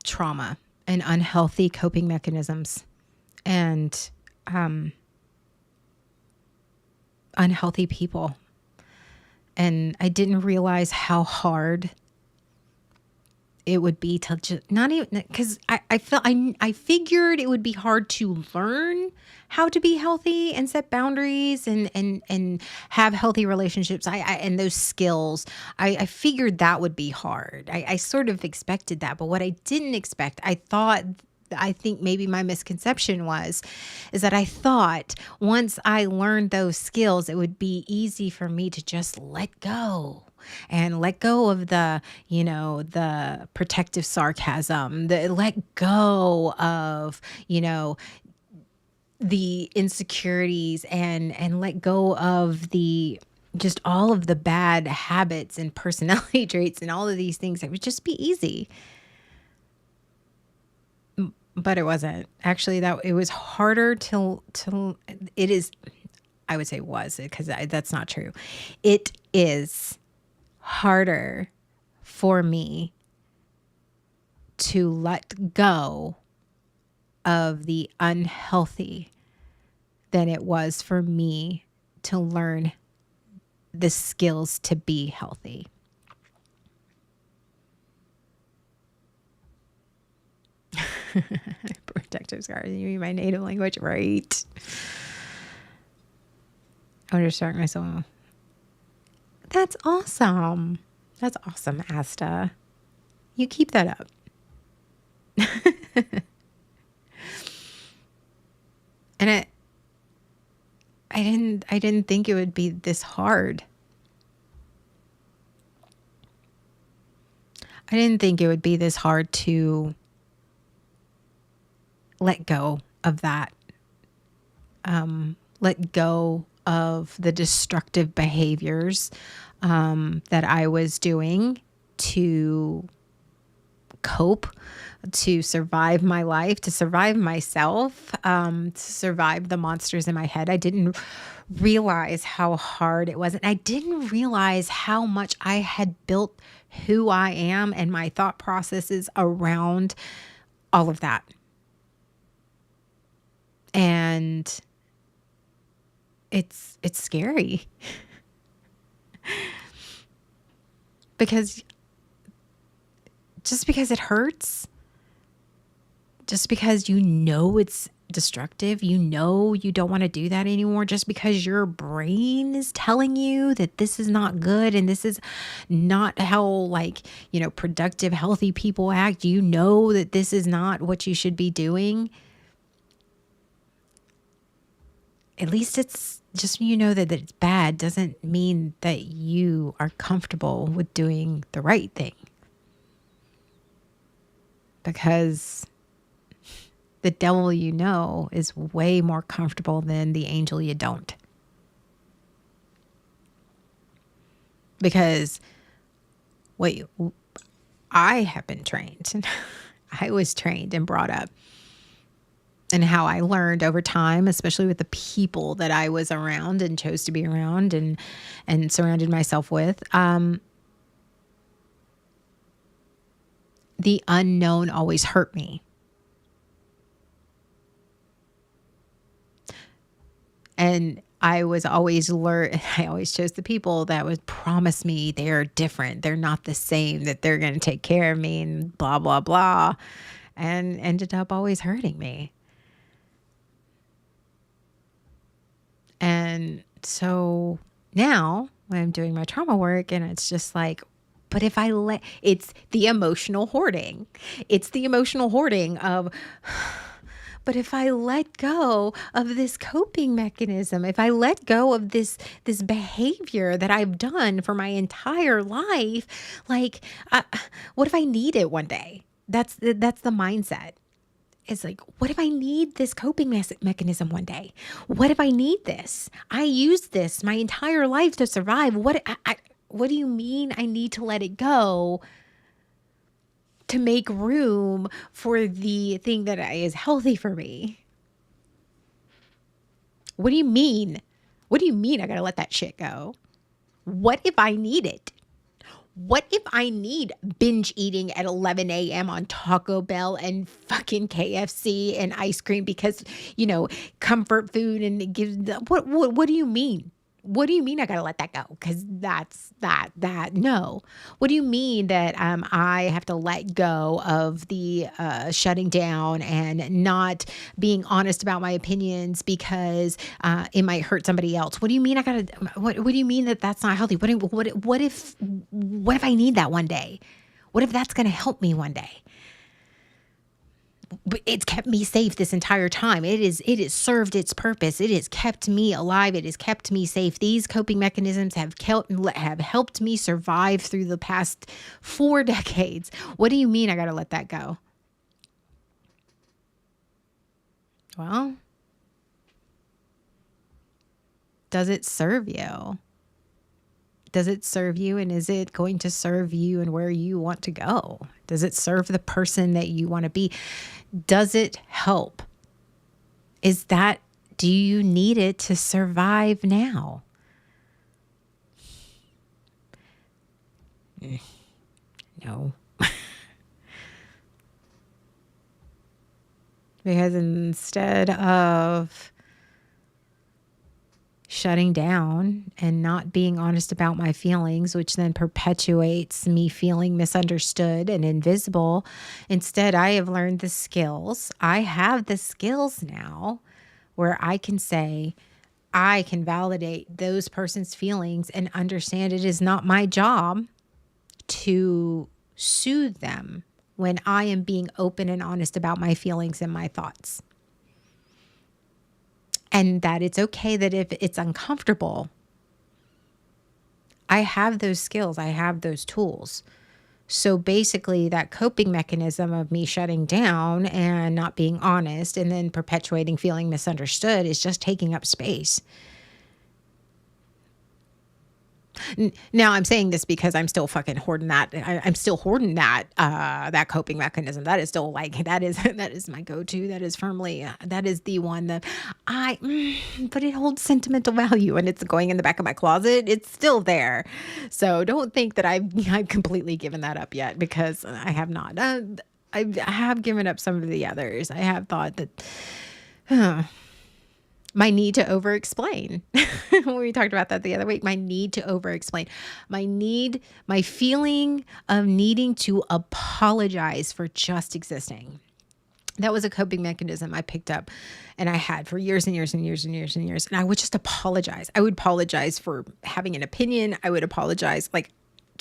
trauma and unhealthy coping mechanisms and unhealthy people. And I didn't realize how hard it would be to just not even, because I figured it would be hard to learn how to be healthy and set boundaries and have healthy relationships. And those skills, I figured that would be hard. I sort of expected that, but what I didn't expect, I think maybe my misconception is that I thought once I learned those skills, it would be easy for me to just let go and let go of the protective sarcasm, let go of, the insecurities and let go of the just all of the bad habits and personality traits and all of these things. That would just be easy. But it wasn't. Actually, that it was harder to it is, I would say was, because that's not true. It is harder for me to let go of the unhealthy than it was for me to learn the skills to be healthy. Protective scars. You mean my native language, right? I want to distract myself. That's awesome. That's awesome, Asta. You keep that up. And I didn't think it would be this hard. I didn't think it would be this hard to let go of that. Let go of the destructive behaviors that I was doing to cope, to survive my life, to survive myself, to survive the monsters in my head. I didn't realize how hard it was. And I didn't realize how much I had built who I am and my thought processes around all of that. And it's scary because just because it hurts, just because it's destructive, you don't want to do that anymore, just because your brain is telling you that this is not good and this is not how productive, healthy people act, that this is not what you should be doing. At least it's just, that it's bad doesn't mean that you are comfortable with doing the right thing. Because the devil is way more comfortable than the angel you don't. Because I have been trained. I was trained and brought up. And how I learned over time, especially with the people that I was around and chose to be around and surrounded myself with. The unknown always hurt me. And I always chose the people that would promise me they're different, they're not the same, that they're going to take care of me and blah, blah, blah, and ended up always hurting me. And so now when I'm doing my trauma work, and it's just like, but if I let, it's the emotional hoarding. It's the emotional hoarding of, but if I let go of this coping mechanism, if I let go of this behavior that I've done for my entire life, like, what if I need it one day? That's the mindset. It's like, what if I need this coping mechanism one day? What if I need this? I used this my entire life to survive. What do you mean I need to let it go to make room for the thing that is healthy for me? What do you mean? What do you mean I gotta let that shit go? What if I need it? What if I need binge eating at 11 a.m. on Taco Bell and fucking KFC and ice cream because, comfort food, and it gives what do you mean? What do you mean I gotta let that go? Because that's no. What do you mean that I have to let go of the shutting down and not being honest about my opinions because it might hurt somebody else? What do you mean I gotta? What do you mean that that's not healthy? What if I need that one day? What if that's gonna help me one day? But it's kept me safe this entire time. It has served its purpose. It has kept me alive. It has kept me safe. These coping mechanisms have helped me survive through the past 4 decades. What do you mean I got to let that go? Well, does it serve you? Does it serve you, and is it going to serve you and where you want to go? Does it serve the person that you want to be? Does it help? Do you need it to survive now? No. Because instead of shutting down and not being honest about my feelings, which then perpetuates me feeling misunderstood and invisible. Instead, I have learned the skills. I have the skills now where I can say, I can validate those person's feelings and understand it is not my job to soothe them when I am being open and honest about my feelings and my thoughts. And that it's okay that if it's uncomfortable, I have those skills, I have those tools. So basically, that coping mechanism of me shutting down and not being honest and then perpetuating feeling misunderstood is just taking up space. Now I'm saying this because I'm still fucking hoarding that. I'm still hoarding that coping mechanism. That is still like, that is my go-to. That is firmly, that is the one that but it holds sentimental value and it's going in the back of my closet. It's still there. So don't think that I've completely given that up yet, because I have not. I have given up some of the others. I have thought that, my need to over-explain. We talked about that the other week. My need to over-explain. My feeling of needing to apologize for just existing. That was a coping mechanism I picked up and I had for years and years and years and years and years. And I would just apologize. I would apologize for having an opinion. I would apologize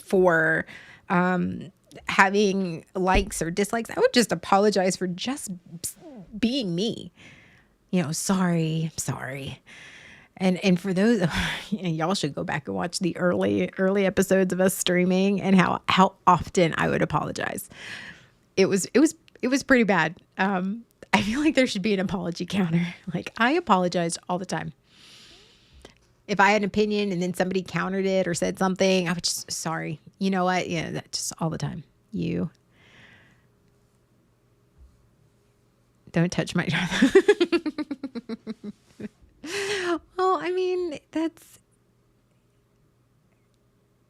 for having likes or dislikes. I would just apologize for just being me. Sorry. And for those, y'all should go back and watch the early episodes of us streaming and how often I would apologize. It was pretty bad. I feel like there should be an apology counter. Like, I apologized all the time. If I had an opinion and then somebody countered it or said something, I would just, sorry. You know what? Yeah, that's just all the time. You don't touch my Well, I mean,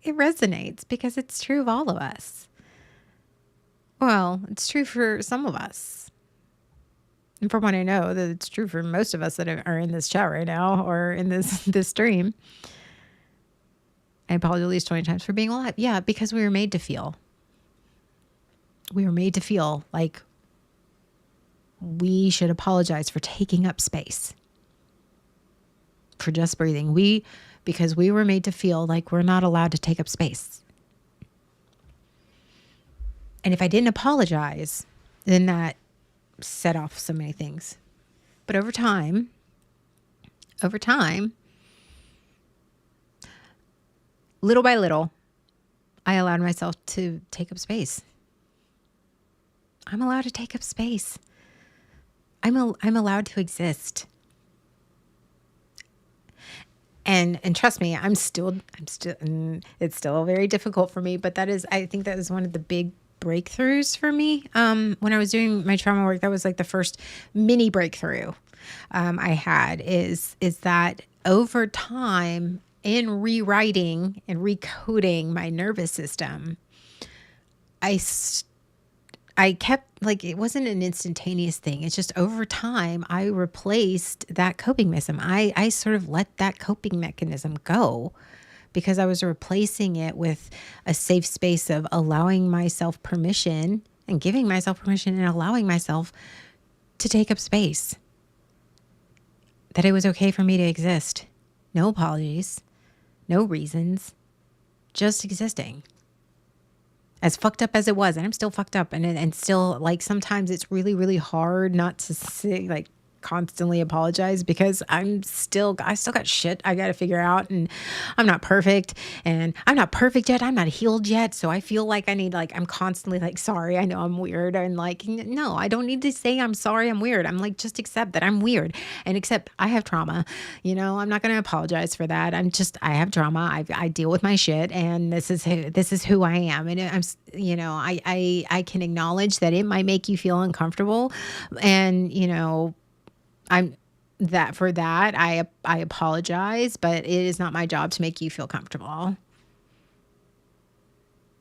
it resonates because it's true of all of us. Well, it's true for some of us. And from what I know, that it's true for most of us that are in this chat right now or in this stream. I apologize at least 20 times for being alive. Yeah, because we were made to feel. We were made to feel like we should apologize for taking up space, for just breathing. because we were made to feel like we're not allowed to take up space. And if I didn't apologize, then that set off so many things. But over time, little by little, I allowed myself to take up space. I'm allowed to take up space. I'm allowed to exist. And trust me, it's still very difficult for me, but I think that is one of the big breakthroughs for me. When I was doing my trauma work, that was like the first mini breakthrough I had is that over time, in rewriting and recoding my nervous system, I kept, like, it wasn't an instantaneous thing. It's just over time, I replaced that coping mechanism. I sort of let that coping mechanism go because I was replacing it with a safe space of allowing myself permission and giving myself permission and allowing myself to take up space. That it was okay for me to exist. No apologies, no reasons, just existing. As fucked up as it was, and I'm still fucked up, and still, like, sometimes it's really, really hard not to say, like, constantly apologize because I still got shit I got to figure out, and I'm not perfect, and I'm not perfect yet. I'm not healed yet. So I feel like I need, like, I'm constantly like, sorry, I know I'm weird. And like, no, I don't need to say I'm sorry, I'm weird. I'm like, just accept that I'm weird and accept I have trauma. I'm not going to apologize for that. I have trauma. I deal with my shit, and this is who I am. And I can acknowledge that it might make you feel uncomfortable, and, I apologize, but it is not my job to make you feel comfortable.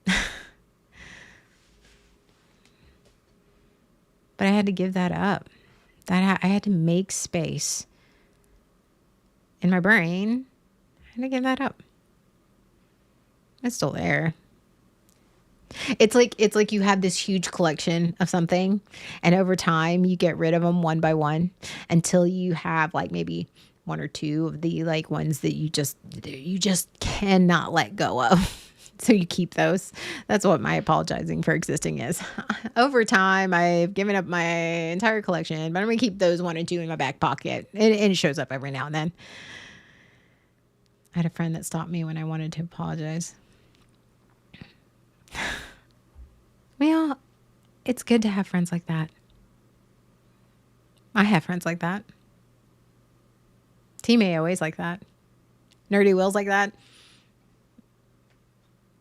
But I had to give that up. I had to make space in my brain. I had to give that up. It's still there. It's like you have this huge collection of something, and over time you get rid of them one by one until you have, like, maybe one or two of the, like, ones that you just cannot let go of. So you keep those. That's what my apologizing for existing is. Over time, I've given up my entire collection, but I'm gonna keep those one and two in my back pocket. And it shows up every now and then. I had a friend that stopped me when I wanted to apologize. Well, it's good to have friends like that. I have friends like that. Team A always like that. Nerdy Will's like that.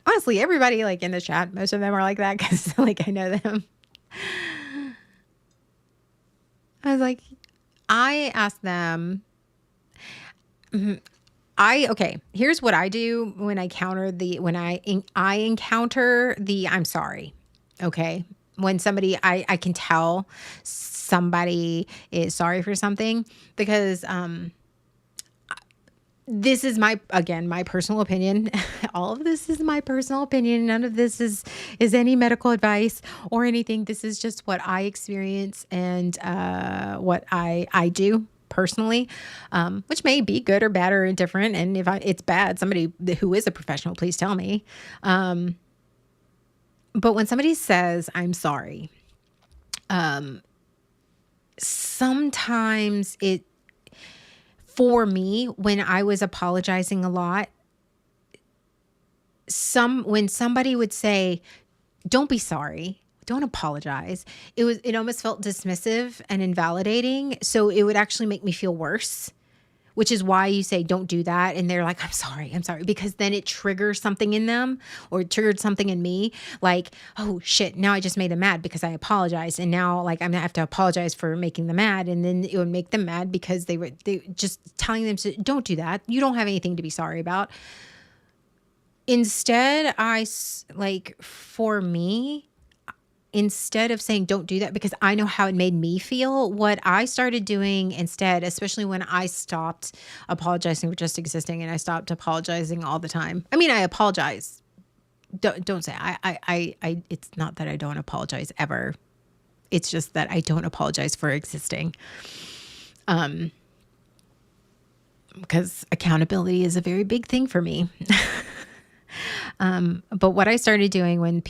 Honestly, everybody, like, in the chat, most of them are like that because, like, I know them. I was like, I asked them, okay, here's what I do when I encounter the I'm sorry. Okay. When somebody, I can tell somebody is sorry for something because, this is my personal opinion. All of this is my personal opinion. None of this is any medical advice or anything. This is just what I experience and, what I do personally, which may be good or bad or indifferent. And if it's bad, somebody who is a professional, please tell me. But when somebody says, I'm sorry, sometimes for me, when I was apologizing a lot, when somebody would say, don't be sorry, don't apologize, it almost felt dismissive and invalidating. So it would actually make me feel worse, which is why you say, don't do that. And they're like, I'm sorry, because then it triggers something in them, or it triggered something in me. Like, oh shit, now I just made them mad because I apologized. And now, like, I'm gonna have to apologize for making them mad. And then it would make them mad because they just telling them to don't do that. You don't have anything to be sorry about. Instead, for me, instead of saying don't do that, because I know how it made me feel, what I started doing instead, especially when I stopped apologizing for just existing and I stopped apologizing all the time. I mean, I apologize. Don't say I it's not that I don't apologize ever. It's just that I don't apologize for existing. because accountability is a very big thing for me. But what I started doing when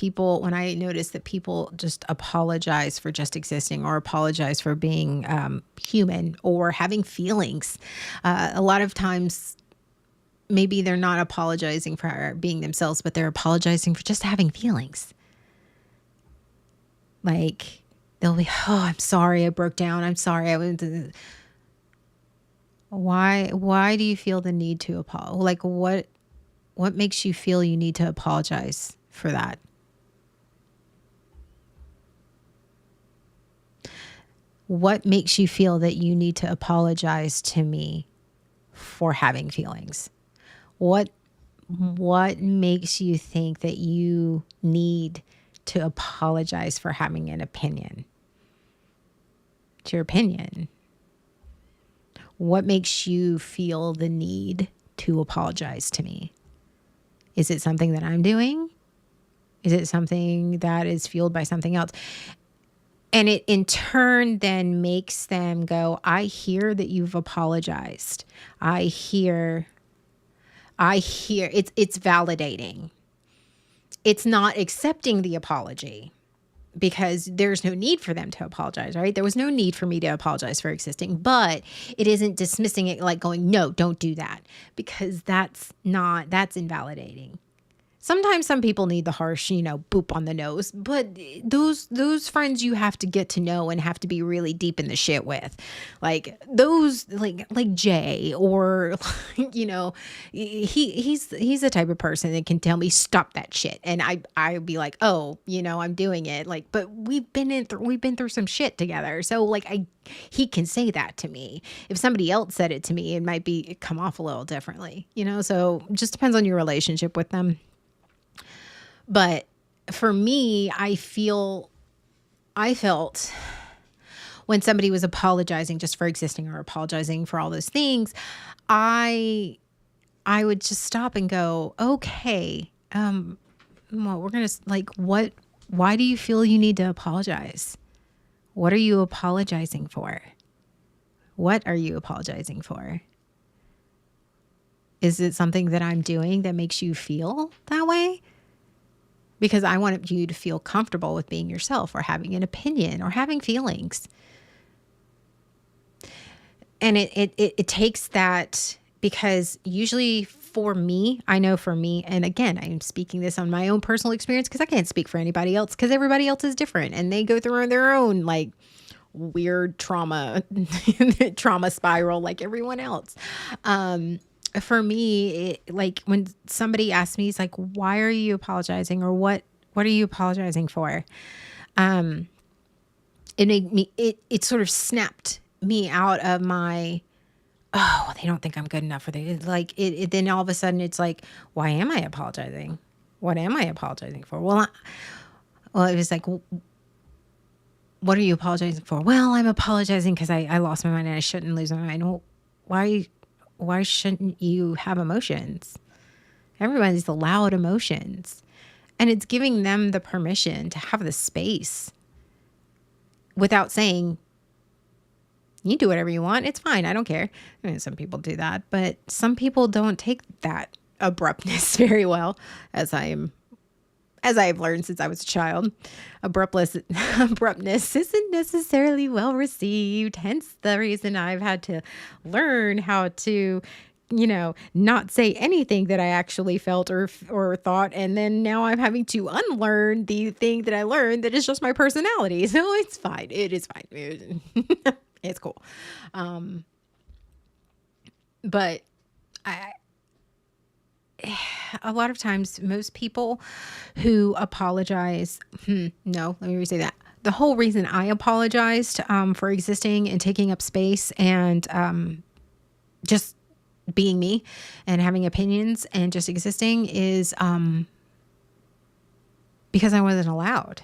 I noticed that people just apologize for just existing or apologize for being human or having feelings, a lot of times maybe they're not apologizing for being themselves, but they're apologizing for just having feelings. Like they'll be, oh, I'm sorry I broke down. I'm sorry I went to. Why do you feel the need to apologize? Like what makes you feel you need to apologize for that? What makes you feel that you need to apologize to me for having feelings? What what makes you think that you need to apologize for having an opinion? It's your opinion. What makes you feel the need to apologize to me? Is it something that I'm doing? Is it something that is fueled by something else? And it in turn then makes them go, I hear that you've apologized. I hear it's validating. It's not accepting the apology because there's no need for them to apologize, right? There was no need for me to apologize for existing, but it isn't dismissing it like going, no, don't do that, because that's invalidating. Sometimes some people need the harsh, boop on the nose, but those friends you have to get to know and have to be really deep in the shit with. Like those like Jay or he's the type of person that can tell me stop that shit. And I'd be like, "Oh, I'm doing it." Like, but we've been through some shit together. So like he can say that to me. If somebody else said it to me, it might come off a little differently, So it just depends on your relationship with them. But for me, I felt when somebody was apologizing just for existing or apologizing for all those things, I would just stop and go, okay, well, we're going to why do you feel you need to apologize? What are you apologizing for? What are you apologizing for? Is it something that I'm doing that makes you feel that way? Because I want you to feel comfortable with being yourself or having an opinion or having feelings. And it takes that, because usually I know for me, and again, I'm speaking this on my own personal experience because I can't speak for anybody else because everybody else is different and they go through their own like weird trauma spiral like everyone else. For me, like when somebody asks me, he's like, why are you apologizing? Or what are you apologizing for? It made me, it sort of snapped me out of my, oh, they don't think I'm good enough for they like it. Then all of a sudden it's like, why am I apologizing? What am I apologizing for? Well, it was like, what are you apologizing for? Well, I'm apologizing because I lost my mind and I shouldn't lose my mind. Well, why shouldn't you have emotions? Everybody's allowed emotions. And it's giving them the permission to have the space without saying, you do whatever you want. It's fine. I don't care. I mean, some people do that, but some people don't take that abruptness very well, as I've learned since I was a child. Abruptness isn't necessarily well received. Hence the reason I've had to learn how to, not say anything that I actually felt or thought. And then now I'm having to unlearn the thing that I learned that is just my personality. So it's fine. It is fine. It's cool. But a lot of times, most people who apologize, no, let me re-say that. The whole reason I apologized for existing and taking up space and just being me and having opinions and just existing is because I wasn't allowed.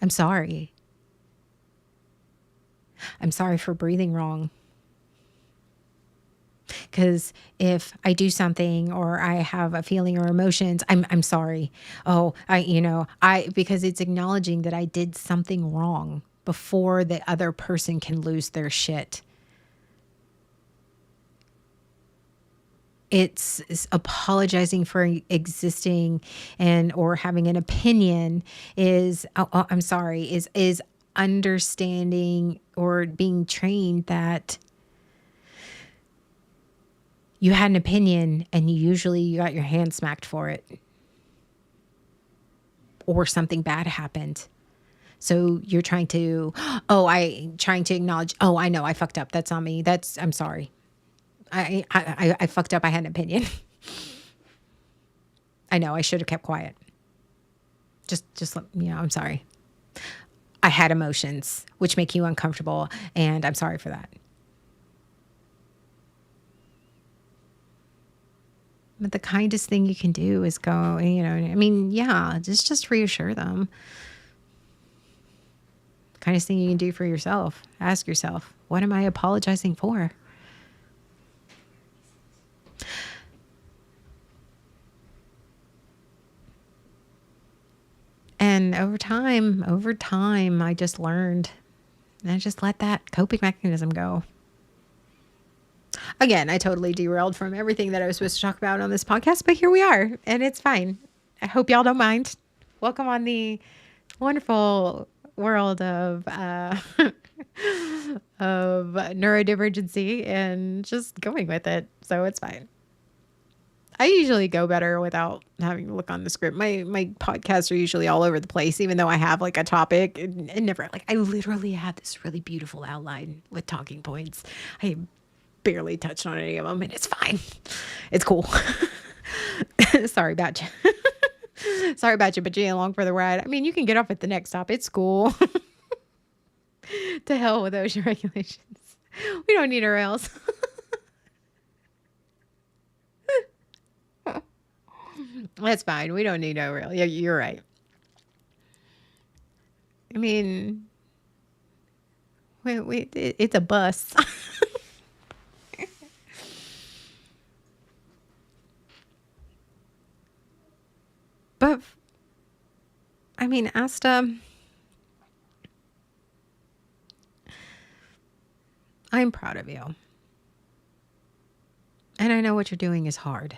I'm sorry. I'm sorry for breathing wrong. Because if I do something or I have a feeling or emotions, I'm sorry. Oh, because it's acknowledging that I did something wrong before the other person can lose their shit. it's apologizing for existing and or having an opinion is I'm sorry is understanding or being trained that you had an opinion and you got your hand smacked for it or something bad happened. So you're trying to acknowledge, oh, I know I fucked up. That's on me. I'm sorry. I fucked up. I had an opinion. I know I should have kept quiet. Just let me know. I'm sorry. I had emotions which make you uncomfortable, and I'm sorry for that. But the kindest thing you can do is go, I mean, yeah, just reassure them. Kindest thing you can do for yourself. Ask yourself, what am I apologizing for? And over time, I just learned, and I just let that coping mechanism go. Again, I totally derailed from everything that I was supposed to talk about on this podcast, but here we are, and it's fine. I hope y'all don't mind. Welcome on the wonderful world of of neurodivergency and just going with it. So it's fine. I usually go better without having to look on the script. My podcasts are usually all over the place, even though I have like a topic and never like I literally have this really beautiful outline with talking points. I barely touched on any of them, and it's fine. It's cool. Sorry about you. Sorry about you, but you ain't along for the ride. I mean, you can get off at the next stop. It's cool. To hell with ocean regulations. We don't need our rails. That's fine. We don't need no rail. Yeah, you're right. I mean, it's a bus. But I mean, Asta, I'm proud of you. And I know what you're doing is hard.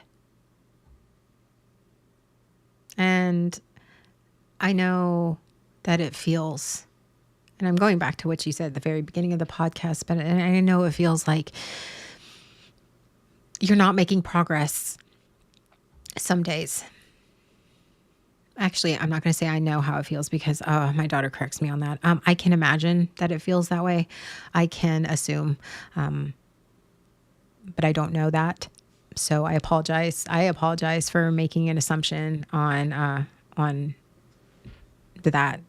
And I know that it feels, and I'm going back to what you said at the very beginning of the podcast, but I know it feels like you're not making progress some days. Actually, I'm not going to say I know how it feels because my daughter corrects me on that. I can imagine that it feels that way. I can assume, but I don't know that. So I apologize. I apologize for making an assumption on that.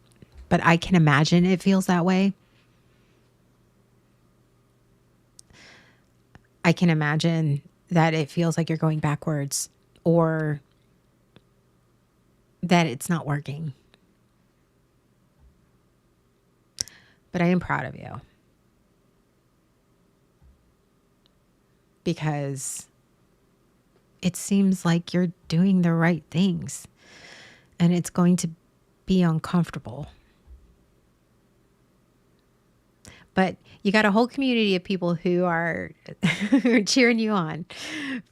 But I can imagine it feels that way. I can imagine that it feels like you're going backwards or that it's not working. But I am proud of you. Because it seems like you're doing the right things. And it's going to be uncomfortable. But you got a whole community of people who are cheering you on,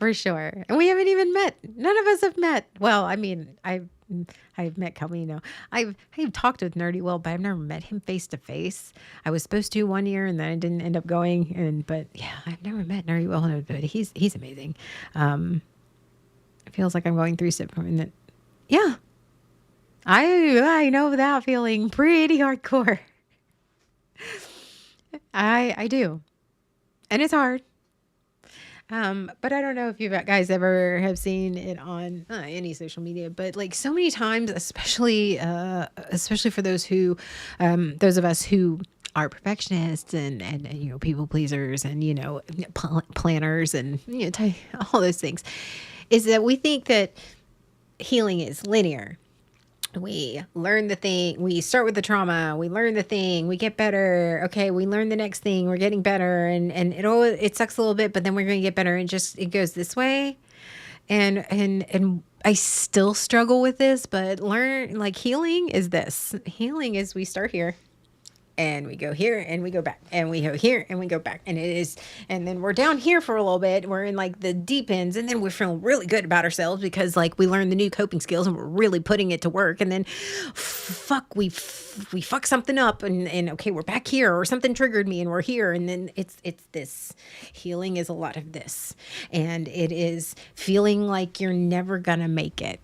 for sure. And we haven't even met. None of us have met. Well, I mean, I've met Camino. I've talked with Nerdy Will, but I've never met him face to face. I was supposed to one year, and then I didn't end up going. But yeah, I've never met Nerdy Will, but he's amazing. It feels like I'm going through something. Yeah, I know that feeling pretty hardcore. I do. And it's hard. But I don't know if you guys ever have seen it on any social media, but like so many times, especially for those of us who are perfectionists and people pleasers and, planners and, all those things, is that we think that healing is linear. We learn the thing, we start with the trauma, we learn the thing, we get better. Okay, we learn the next thing, we're getting better, and it sucks a little bit, but then we're going to get better, and it goes this way. And I still struggle with this, but healing is this. Healing is we start here and we go here and we go back and we go here and we go back, and then we're down here for a little bit, we're in like the deep ends, and then we feel really good about ourselves because like we learned the new coping skills and we're really putting it to work, and then we fuck something up, and okay, we're back here, or something triggered me and we're here, and then it's this. Healing is a lot of this, and it is feeling like you're never gonna make it.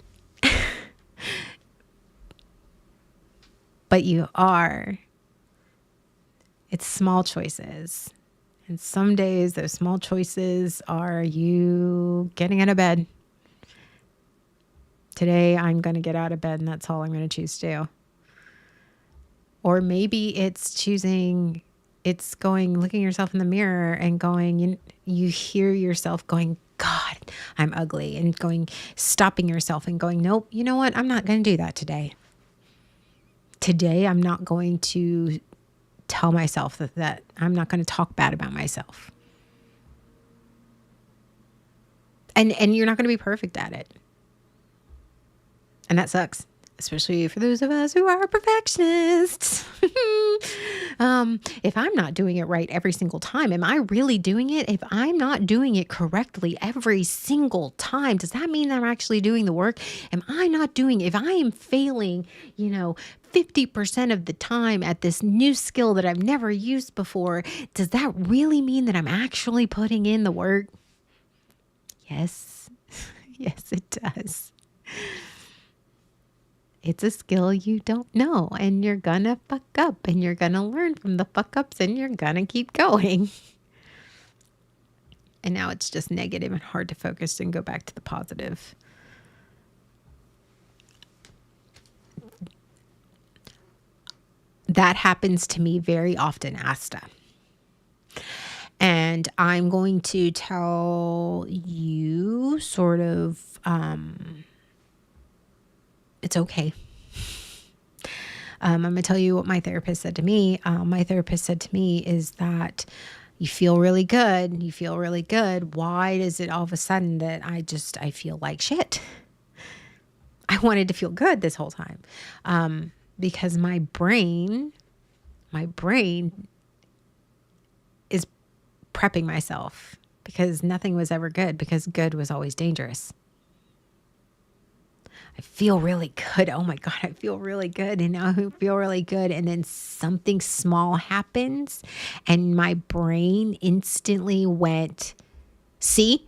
But you are. It's small choices. And some days those small choices are you getting out of bed. Today I'm going to get out of bed and that's all I'm going to choose to do. Or maybe it's choosing, it's going, looking yourself in the mirror and going, you hear yourself going, God, I'm ugly, and going, stopping yourself and going, nope, you know what? I'm not going to do that today. Today, I'm not going to tell myself that I'm not going to talk bad about myself. And you're not going to be perfect at it. And that sucks, especially for those of us who are perfectionists. If I'm not doing it right every single time, am I really doing it? If I'm not doing it correctly every single time, does that mean that I'm actually doing the work? Am I not doing, if I am failing, 50% of the time at this new skill that I've never used before, does that really mean that I'm actually putting in the work? Yes. Yes, it does. It's a skill you don't know, and you're gonna fuck up, and you're gonna learn from the fuck ups, and you're gonna keep going. And now it's just negative and hard to focus and go back to the positive. That happens to me very often, Asta. And I'm going to tell you sort of, it's okay. I'm going to tell you what my therapist said to me. My therapist said to me is that you feel really good. You feel really good. Why is it all of a sudden that I feel like shit? I wanted to feel good this whole time. Because my brain is prepping myself because nothing was ever good, because good was always dangerous. I feel really good. Oh my God, I feel really good. And now I feel really good. And then something small happens and my brain instantly went, see?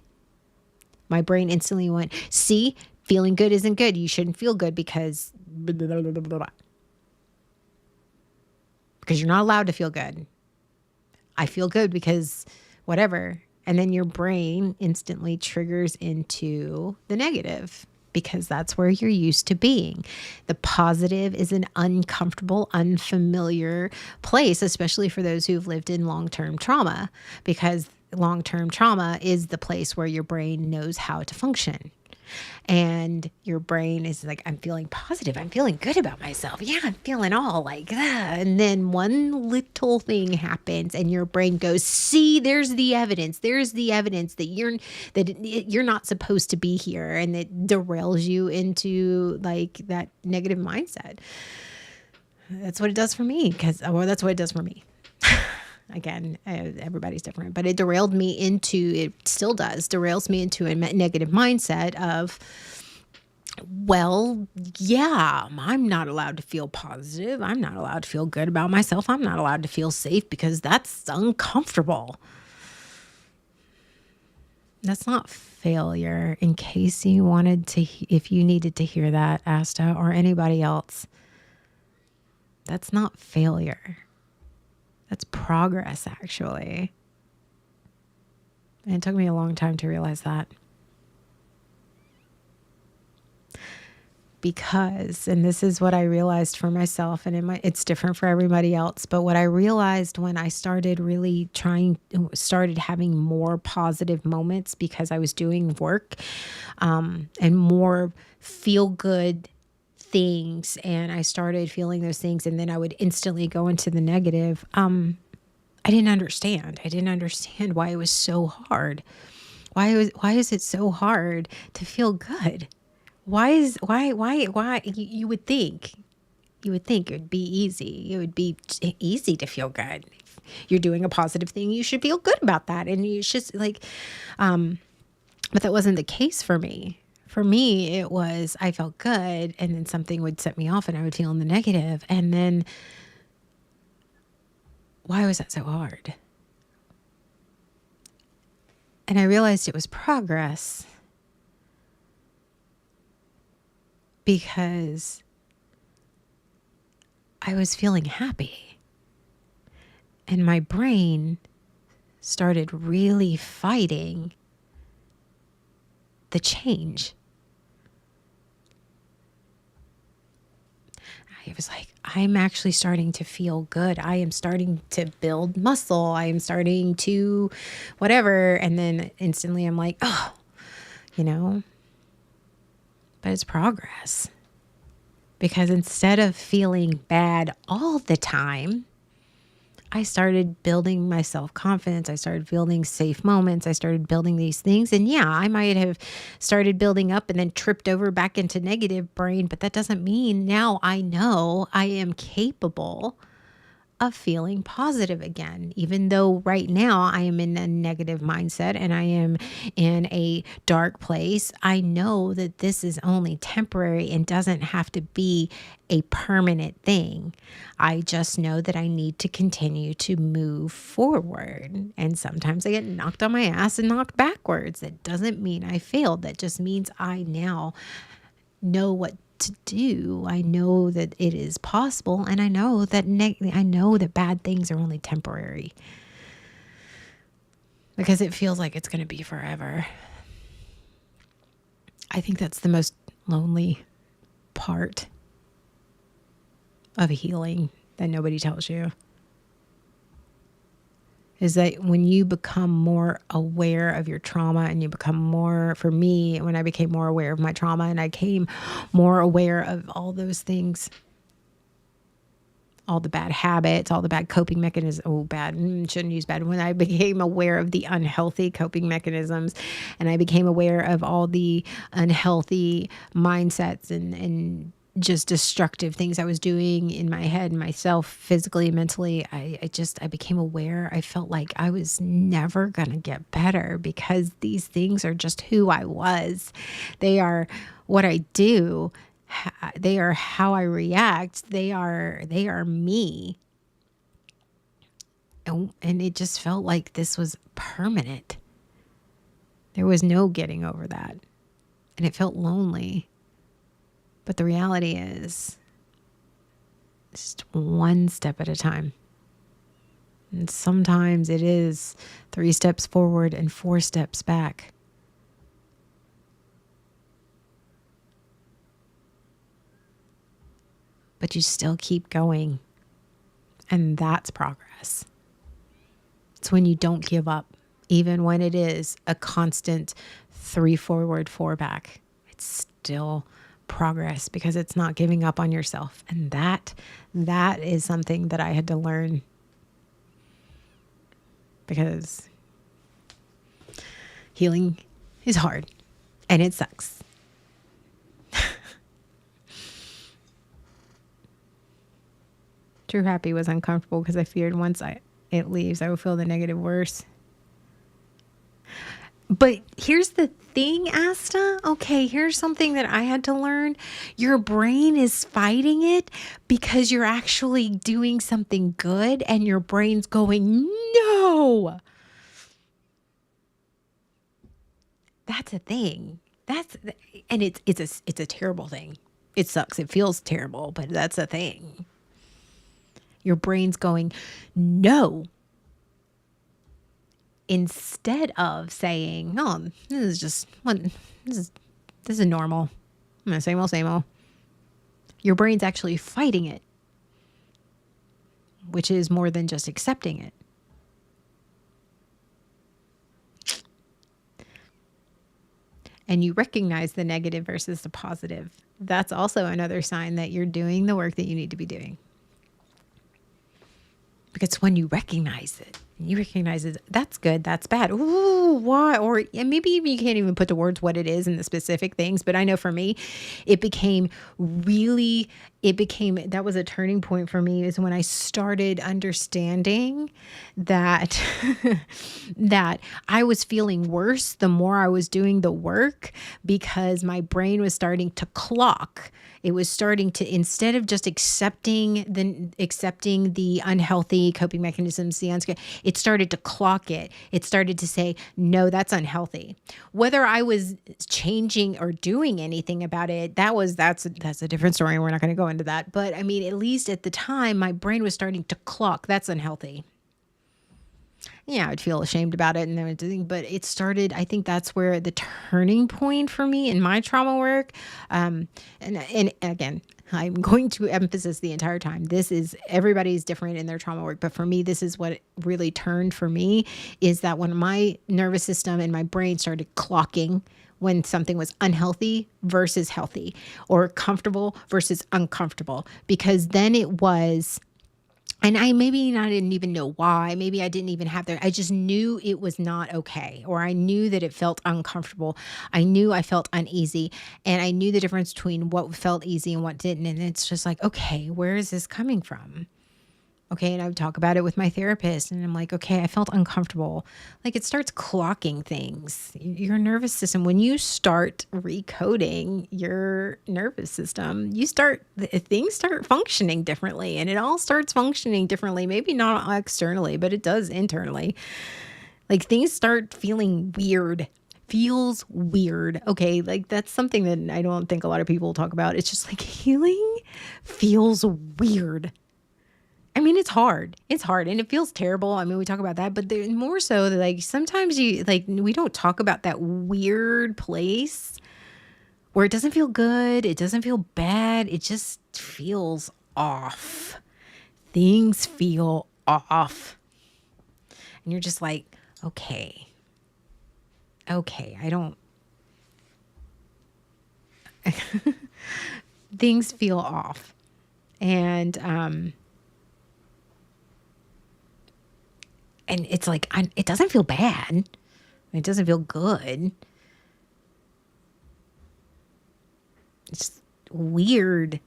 My brain instantly went, see? Feeling good isn't good. You shouldn't feel good because blah, blah, blah, blah, blah. Because you're not allowed to feel good. I feel good because whatever. And then your brain instantly triggers into the negative because that's where you're used to being. The positive is an uncomfortable, unfamiliar place, especially for those who've lived in long-term trauma, because long-term trauma is the place where your brain knows how to function. And your brain is like, I'm feeling positive. I'm feeling good about myself. Yeah, I'm feeling all like that. And then one little thing happens and your brain goes, see, there's the evidence. There's the evidence that you're not supposed to be here. And it derails you into like that negative mindset. That's what it does for me. That's what it does for me. Again, everybody's different, but it derailed me into, it still does, derails me into a negative mindset of, well, yeah, I'm not allowed to feel positive. I'm not allowed to feel good about myself. I'm not allowed to feel safe because that's uncomfortable. That's not failure, in case you wanted to, if you needed to hear that, Asta, or anybody else. That's not failure. That's progress, actually. And it took me a long time to realize that. Because, and this is what I realized for myself, and it's different for everybody else, but what I realized when I started started having more positive moments because I was doing work, and more feel-good things, and I started feeling those things, and then I would instantly go into the negative. I didn't understand. I didn't understand why it was so hard. Why is it so hard to feel good? Why you would think You would think it would be easy. It would be easy to feel good. If you're doing a positive thing, you should feel good about that. And you should but that wasn't the case for me. For me, it was, I felt good, and then something would set me off and I would feel in the negative. And then, why was that so hard? And I realized it was progress because I was feeling happy. And my brain started really fighting the change. I was like, I'm actually starting to feel good. I am starting to build muscle. I am starting to whatever. And then instantly I'm like, oh, but it's progress. Because instead of feeling bad all the time, I started building my self-confidence. I started building safe moments. I started building these things. And yeah, I might have started building up and then tripped over back into negative brain, but that doesn't mean now I know I am capable of feeling positive again, even though right now I am in a negative mindset and I am in a dark place. I know that this is only temporary and doesn't have to be a permanent thing. I just know that I need to continue to move forward. And sometimes I get knocked on my ass and knocked backwards. That doesn't mean I failed. That just means I now know what to do. I know that it is possible, and I know that I know that bad things are only temporary because it feels like it's going to be forever. I think that's the most lonely part of healing that nobody tells you. Is that when you become more aware of your trauma and you become more, for me, when I became more aware of my trauma and I became more aware of all those things, all the bad habits, all the bad coping mechanisms, shouldn't use bad. When I became aware of the unhealthy coping mechanisms and I became aware of all the unhealthy mindsets and just destructive things I was doing in my head, myself, physically, mentally, I became aware. I felt like I was never going to get better because these things are just who I was. They are what I do. They are how I react. They are me. And it just felt like this was permanent. There was no getting over that. And it felt lonely. But the reality is, it's just one step at a time. And sometimes it is 3 steps forward and 4 steps back. But you still keep going. And that's progress. It's when you don't give up, even when it is a constant 3 forward, 4 back. It's still progress because it's not giving up on yourself. And that is something that I had to learn because healing is hard and it sucks. True happy was uncomfortable because I feared once it leaves, I will feel the negative worse. But here's the thing, Asta. Okay, here's something that I had to learn. Your brain is fighting it because you're actually doing something good and your brain's going, no. That's a thing. And it's a terrible thing. It sucks. It feels terrible, but that's a thing. Your brain's going, no. Instead of saying, oh, this is normal. Same old. Your brain's actually fighting it, which is more than just accepting it. And you recognize the negative versus the positive. That's also another sign that you're doing the work that you need to be doing. Because when you recognize it, that's good, that's bad. Ooh, why? Or maybe you can't even put to words what it is and the specific things. But I know for me, it became really it became that was a turning point for me is when I started understanding that that I was feeling worse the more I was doing the work because my brain was starting to clock. It was starting to instead of just accepting the unhealthy coping mechanisms, it started to clock it. It started to say, no, that's unhealthy. Whether I was changing or doing anything about it, that's a different story. And we're not going to go into that. But I mean, at least at the time, my brain was starting to clock. That's unhealthy. Yeah, I'd feel ashamed about it and everything, but it started, I think that's where the turning point for me in my trauma work. And again, I'm going to emphasize the entire time. This is everybody's different in their trauma work, but for me, this is what really turned for me is that when my nervous system and my brain started clocking when something was unhealthy versus healthy or comfortable versus uncomfortable, because then it was and I didn't even know why. Maybe I didn't even have I just knew it was not okay, or I knew that it felt uncomfortable. I knew I felt uneasy, and I knew the difference between what felt easy and what didn't. And it's just like, okay, where is this coming from? Okay. And I would talk about it with my therapist and I'm like, okay, I felt uncomfortable. Like it starts clocking things. Your nervous system, when you start recoding your nervous system, things start functioning differently and it all starts functioning differently. Maybe not externally, but it does internally. Like things start feeling weird. Feels weird. Okay. Like that's something that I don't think a lot of people talk about. It's just like healing feels weird. I mean, it's hard. It's hard and it feels terrible. I mean, we talk about that, but more so that like sometimes we don't talk about that weird place where it doesn't feel good. It doesn't feel bad. It just feels off. Things feel off. And you're just like, okay, I don't, things feel off. And it's like, it doesn't feel bad. It doesn't feel good. It's weird.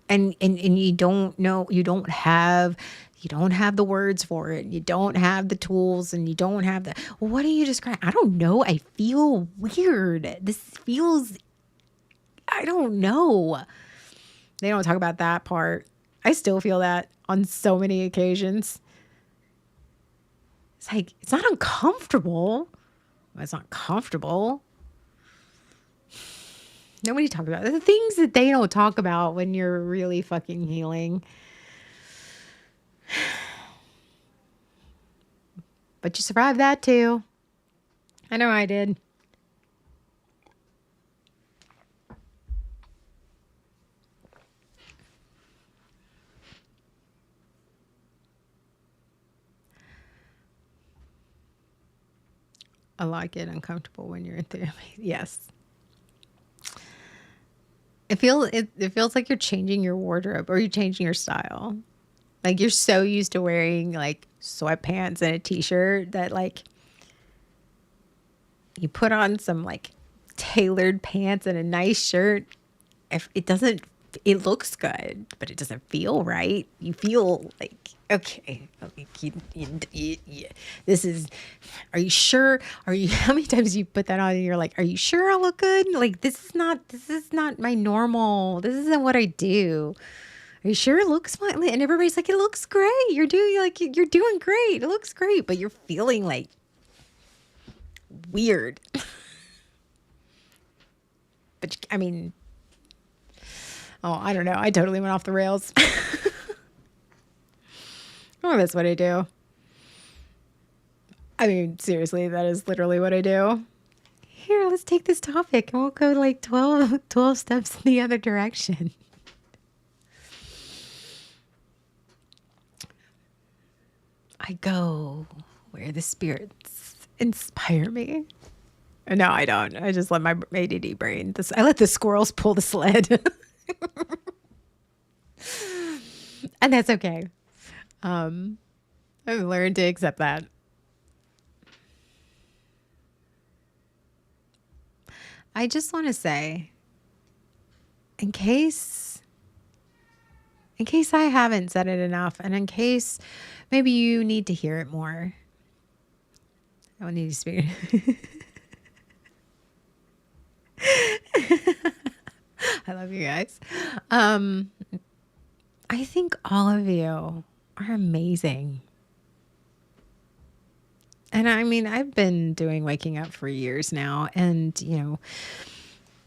And you don't know, you don't have the words for it. You don't have the tools and you don't have what do you describe? I don't know. I feel weird. This feels, I don't know. They don't talk about that part. I still feel that on so many occasions. It's like, it's not uncomfortable. It's not comfortable. Nobody talks about the things that they don't talk about when you're really fucking healing. But you survived that too. I know I did. I like it uncomfortable when you're in therapy. Yes. It feels like you're changing your wardrobe or you're changing your style. Like you're so used to wearing like sweatpants and a t-shirt that like you put on some like tailored pants and a nice shirt. If it doesn't, it looks good, but it doesn't feel right. You feel like, okay, this is, are you sure? How many times you put that on and you're like, are you sure I look good? Like, this is not my normal. This isn't what I do. Are you sure it looks fine? And everybody's like, it looks great. You're doing great. It looks great, but you're feeling like weird. But I mean, oh, I don't know. I totally went off the rails. Oh, that's what I do. I mean, seriously, that is literally what I do. Here, let's take this topic and we'll go like 12 steps in the other direction. I go where the spirits inspire me. No, I don't. I just let my ADD brain. I let the squirrels pull the sled. And that's okay. I've learned to accept that. I just want to say in case I haven't said it enough, and in case maybe you need to hear it more. I don't need to speak. I love you guys. Um, I think all of you are amazing. And I mean, I've been doing Waking Up for years now, and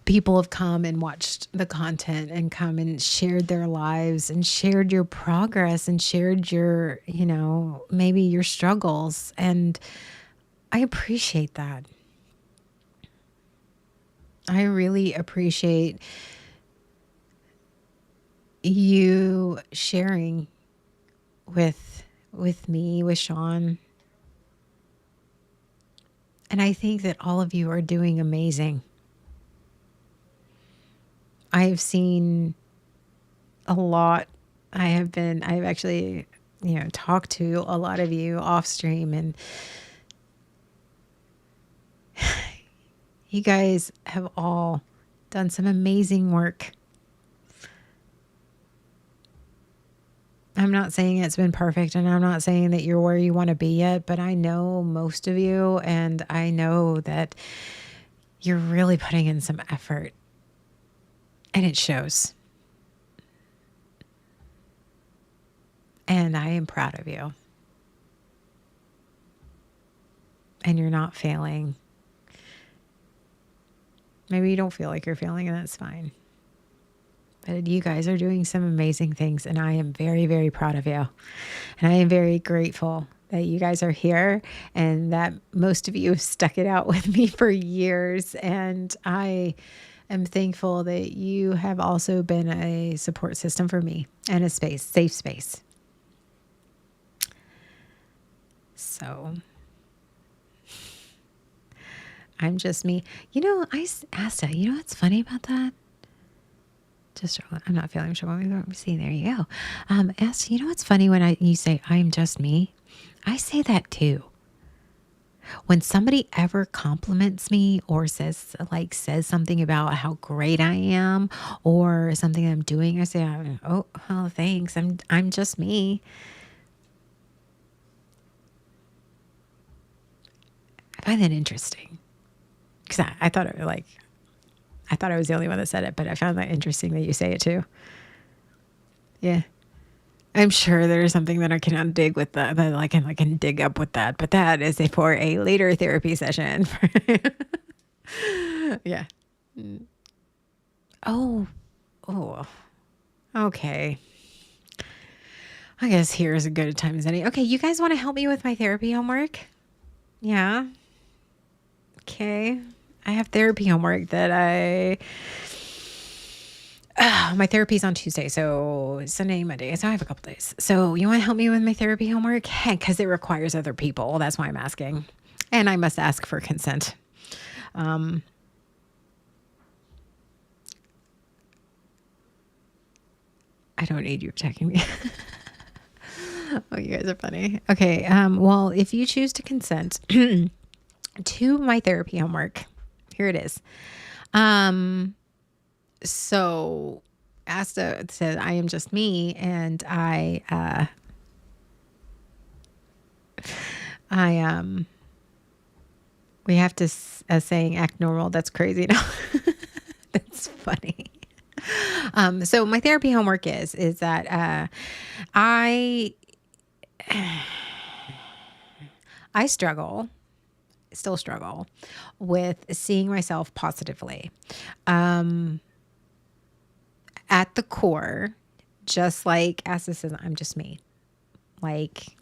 people have come and watched the content and come and shared their lives and shared your progress and shared your, maybe your struggles. And I appreciate that. I really appreciate you sharing with me, with Sean. And I think that all of you are doing amazing. I've seen a lot. I've actually, talked to a lot of you off stream, and you guys have all done some amazing work. I'm not saying it's been perfect, and I'm not saying that you're where you want to be yet, but I know most of you, and I know that you're really putting in some effort, and it shows. And I am proud of you. And you're not failing. Maybe you don't feel like you're failing, and that's fine. But you guys are doing some amazing things, and I am very, very proud of you. And I am very grateful that you guys are here and that most of you have stuck it out with me for years. And I am thankful that you have also been a support system for me and a safe space. So I'm just me. Asta, what's funny about that? I'm not feeling sure. See, there you go. Asta, what's funny when you say I'm just me? I say that too. When somebody ever compliments me or says something about how great I am or something I'm doing, I say, oh, thanks. I'm just me. I find that interesting because I thought I was the only one that said it, but I found that interesting that you say it too. Yeah. I'm sure there's something that I cannot dig with that I can dig up with that, but that is for a later therapy session. Yeah. Oh, okay. I guess here is as good a time as any. Okay, you guys want to help me with my therapy homework? Yeah. Okay. I have therapy homework that my therapy's on Tuesday, so Sunday, Monday. So I have a couple days. So you want to help me with my therapy homework? Because it requires other people. That's why I'm asking. And I must ask for consent. I don't need you checking me. Oh, you guys are funny. Okay. Well, if you choose to consent to my therapy homework, here it is. So Asta said, I am just me. And we have to, saying act normal. That's crazy. No, that's funny. So my therapy homework is that, I still struggle with seeing myself positively. At the core, just like Asta says, I'm just me. Like,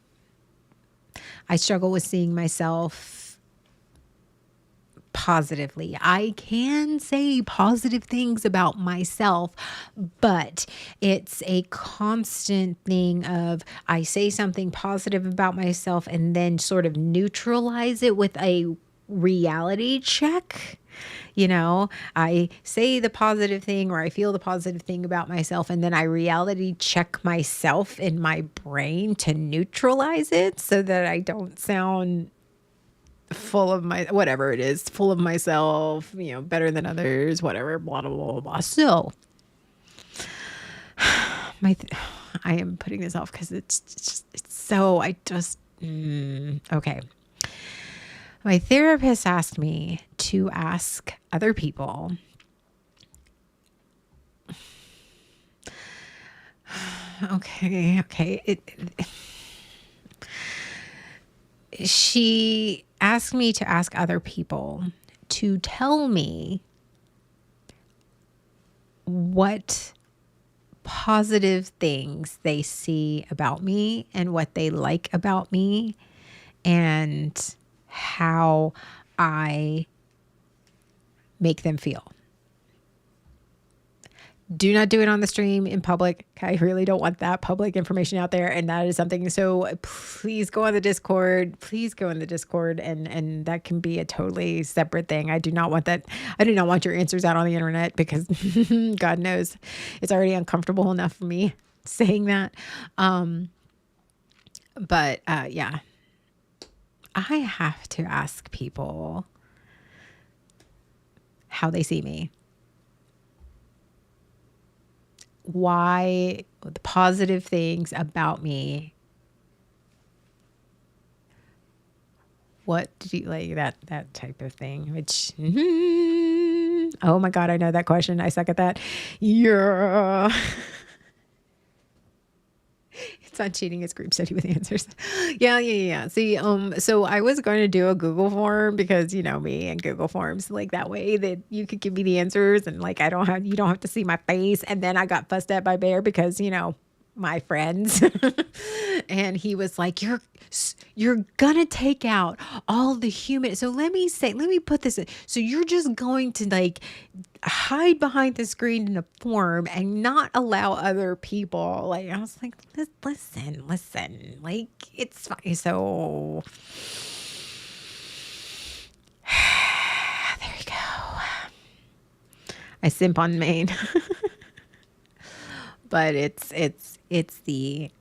I struggle with seeing myself positively. I can say positive things about myself, but it's a constant thing of I say something positive about myself and then sort of neutralize it with a reality check. I say the positive thing or I feel the positive thing about myself, and then I reality check myself in my brain to neutralize it so that I don't sound full of full of myself, better than others, whatever, blah, blah, blah, blah. So my, I am putting this off because it's so, okay. My therapist asked me to ask other people. Okay. She asked me to ask other people to tell me what positive things they see about me and what they like about me and how I make them feel. Do not do it on the stream in public. I really don't want that public information out there. And that is something. So please go on the Discord. Please go in the Discord. And that can be a totally separate thing. I do not want that. I do not want your answers out on the internet because God knows it's already uncomfortable enough for me saying that. Yeah, I have to ask people how they see me. Why the positive things about me. What did you like that type of thing, which, oh my God, I know that question. I suck at that. Yeah. It's not cheating. It's group study with answers. Yeah. See, so I was going to do a Google form because you know me and Google Forms, like that way that you could give me the answers and like you don't have to see my face. And then I got fussed at by Bear because, you know, my friends and he was like, you're gonna take out all the human. So let me put this in. So you're just going to like hide behind the screen in a form and not allow other people. Like, I was like, listen, like it's fine. So there you go. I simp on Maine. But it's the,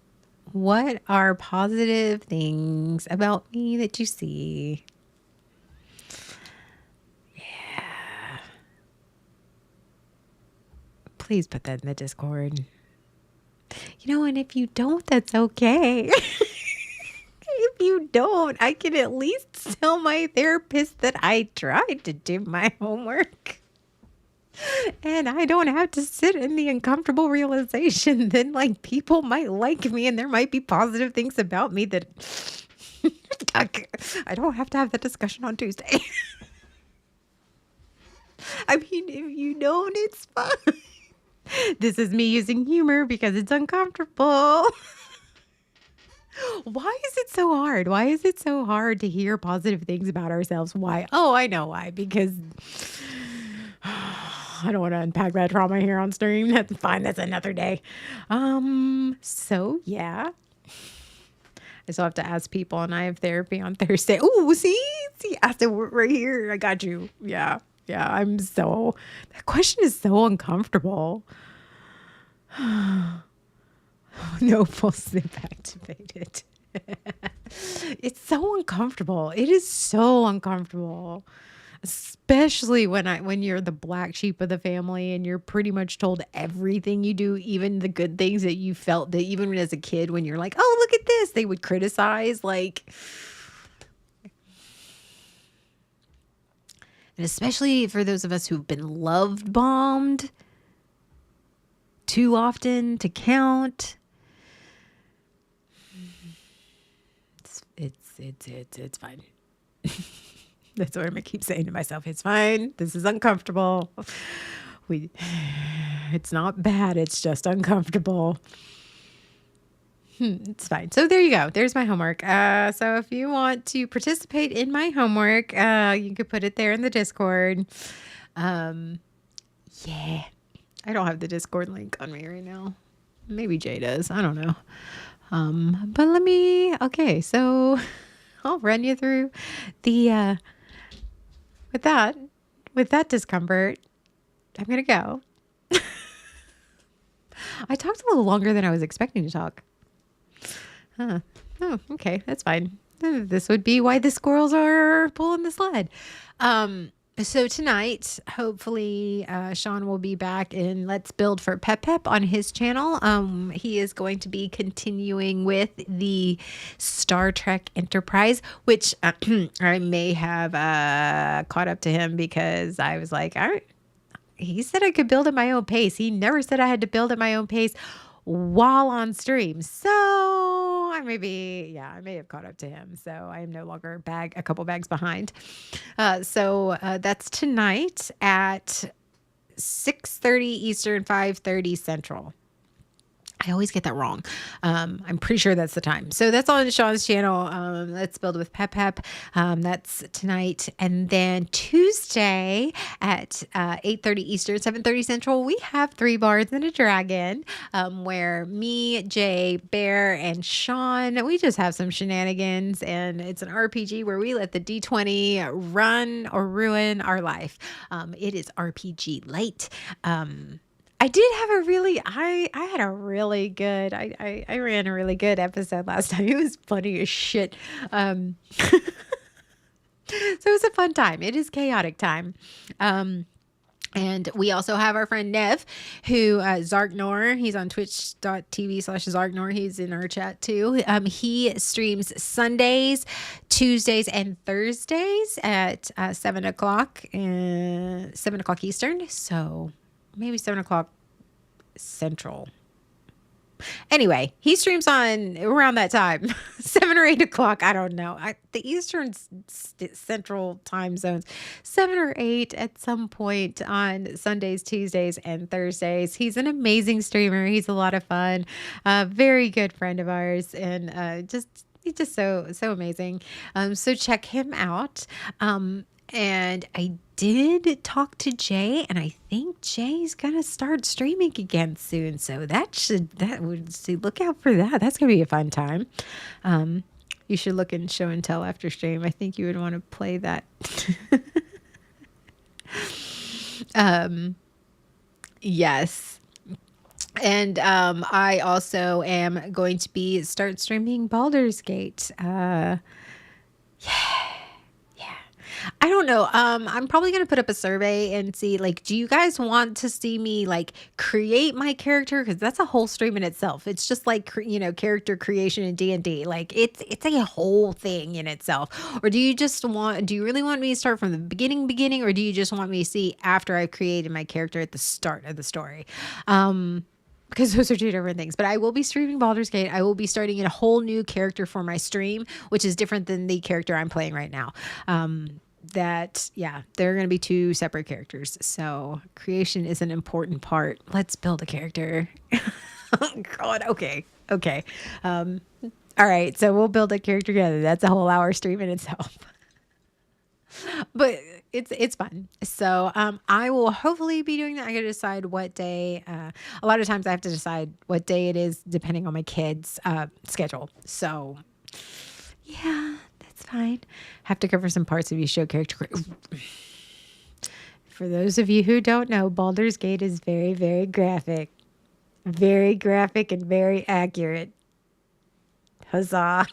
what are positive things about me that you see? Yeah. Please put that in the Discord. You know, and if you don't, that's okay. If you don't, I can at least tell my therapist that I tried to do my homework. And I don't have to sit in the uncomfortable realization that like people might like me and there might be positive things about me that I don't have to have that discussion on Tuesday. I mean, if you don't, it's fine. This is me using humor because it's uncomfortable. Why is it so hard? Why is it so hard to hear positive things about ourselves? Why? Oh, I know why. Because I don't want to unpack that trauma here on stream. That's fine. That's another day. So yeah. I still have to ask people and I have therapy on Thursday. Oh, see, ask it right here. I got you. Yeah. That question is so uncomfortable. No full snip activated. It's so uncomfortable. It is so uncomfortable. Especially when you're the black sheep of the family and you're pretty much told everything you do, even the good things that you felt that even as a kid, when you're like, oh, look at this, they would criticize, like, and especially for those of us who've been loved bombed too often to count. It's fine. That's what I'm gonna keep saying to myself. It's fine. This is uncomfortable. It's not bad. It's just uncomfortable. It's fine. So there you go. There's my homework. So if you want to participate in my homework, you could put it there in the Discord. Yeah. I don't have the Discord link on me right now. Maybe Jay does. I don't know. But okay, so I'll run you through the, with that discomfort, I'm going to go. I talked a little longer than I was expecting to talk. Oh, okay. That's fine. This would be why the squirrels are pulling the sled. So tonight, hopefully, Sean will be back in Let's Build for Pep Pep on his channel. He is going to be continuing with the Star Trek Enterprise, which I may have caught up to him because I was like, all right, he said I could build at my own pace. He never said I had to build at my own pace while on stream. So I may have caught up to him. So I am no longer a couple bags behind. So that's tonight at 6:30 Eastern, 5:30 Central. I always get that wrong. I'm pretty sure that's the time. So that's on Sean's channel. Let's Build with Pep Pep. That's tonight. And then Tuesday at 8:30 Eastern, 7:30 Central, we have Three Bards and a Dragon, where me, Jay, Bear, and Sean, we just have some shenanigans. And it's an RPG where we let the D20 run or ruin our life. It is RPG light. I did have I had a really good, I ran a really good episode last time. It was funny as shit. So it was a fun time. It is chaotic time. And we also have our friend Nev, who Zarknor. He's on twitch.tv/Zarknor. He's in our chat too. He streams Sundays, Tuesdays, and Thursdays at 7 o'clock Eastern. So maybe 7 o'clock Central. Anyway, he streams on around that time, 7 or 8 o'clock. I don't know. The Eastern Central time zones, 7 or 8 at some point on Sundays, Tuesdays, and Thursdays. He's an amazing streamer. He's a lot of fun. Very good friend of ours, and he's just so amazing. So check him out. And I did talk to Jay, and I think Jay's gonna start streaming again soon. So look out for that. That's gonna be a fun time. You should look in show and tell after stream. I think you would want to play that. Yes. And I also am going to start streaming Baldur's Gate. Yeah. I don't know. I'm probably going to put up a survey and see, like, do you guys want to see me like create my character? Because that's a whole stream in itself. It's just like, character creation in D&D. Like it's a whole thing in itself. Or do you really want me to start from the beginning, or do you just want me to see after I've created my character at the start of the story? Because those are two different things. But I will be streaming Baldur's Gate. I will be starting a whole new character for my stream, which is different than the character I'm playing right now. They're going to be two separate characters. So creation is an important part. Let's build a character. Oh, God. Okay. All right. So we'll build a character together. That's a whole hour stream in itself. But it's fun. So I will hopefully be doing that. I got to decide what day. A lot of times I have to decide what day it is depending on my kids' schedule. So yeah, that's fine. Have to cover some parts of you show character. For those of you who don't know, Baldur's Gate is very, very graphic. Very graphic and very accurate. Huzzah.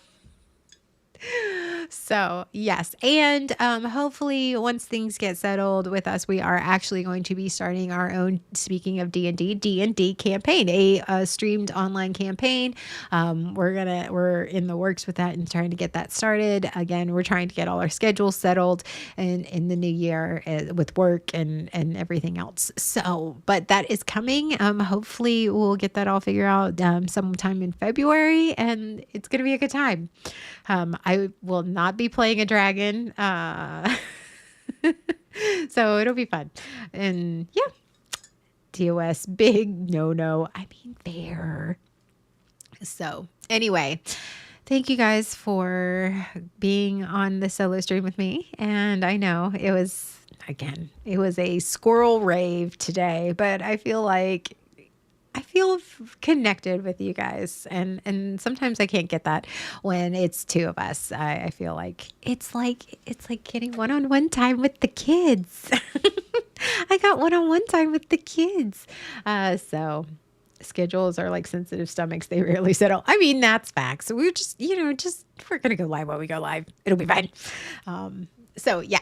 So yes. And hopefully once things get settled with us, we are actually going to be starting our own, speaking of D&D campaign, a streamed online campaign. We're in the works with that and trying to get that started. Again, we're trying to get all our schedules settled in the new year with work and everything else. So, but that is coming. Hopefully we'll get that all figured out sometime in February, and it's going to be a good time. I will not be playing a dragon. So it'll be fun. And yeah, TOS, big no. I mean, fair. So anyway, thank you guys for being on the solo stream with me. And I know it was a squirrel rave today, but I feel connected with you guys, and sometimes I can't get that when it's two of us. I feel like it's like getting one-on-one time with the kids. I got one-on-one time with the kids. So schedules are like sensitive stomachs. They rarely settle. I mean, that's facts. We're just we're going to go live when we go live. It'll be fine. So yeah.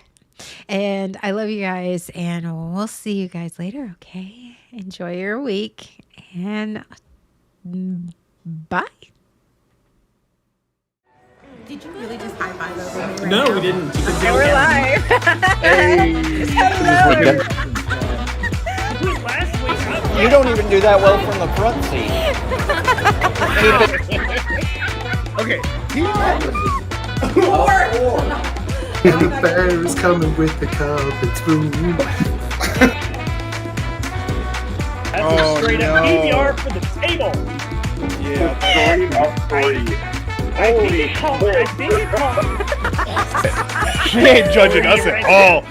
And I love you guys, and we'll see you guys later, okay? Enjoy your week, and bye. Did you really just high five over me right No, now? we didn't. You can do And it we're again. live. Hello. Last week, You don't even do that well from the front seat. Okay. The bear is coming with the carpet spoon. that's a straight up PBR for the table. I think it called. She ain't judging us at all.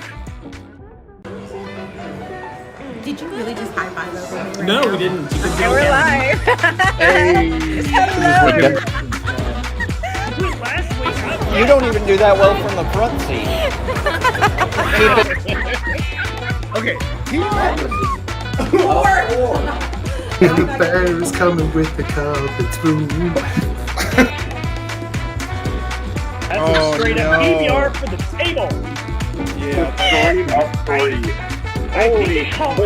Did you really just high five over me right No, now? we didn't. You can do And it we're again. live. Hello. Last week, You don't even do that well from the front seat. Okay. The bear is coming with the carpet spoon. that's a straight up PBR for the table. I think it called.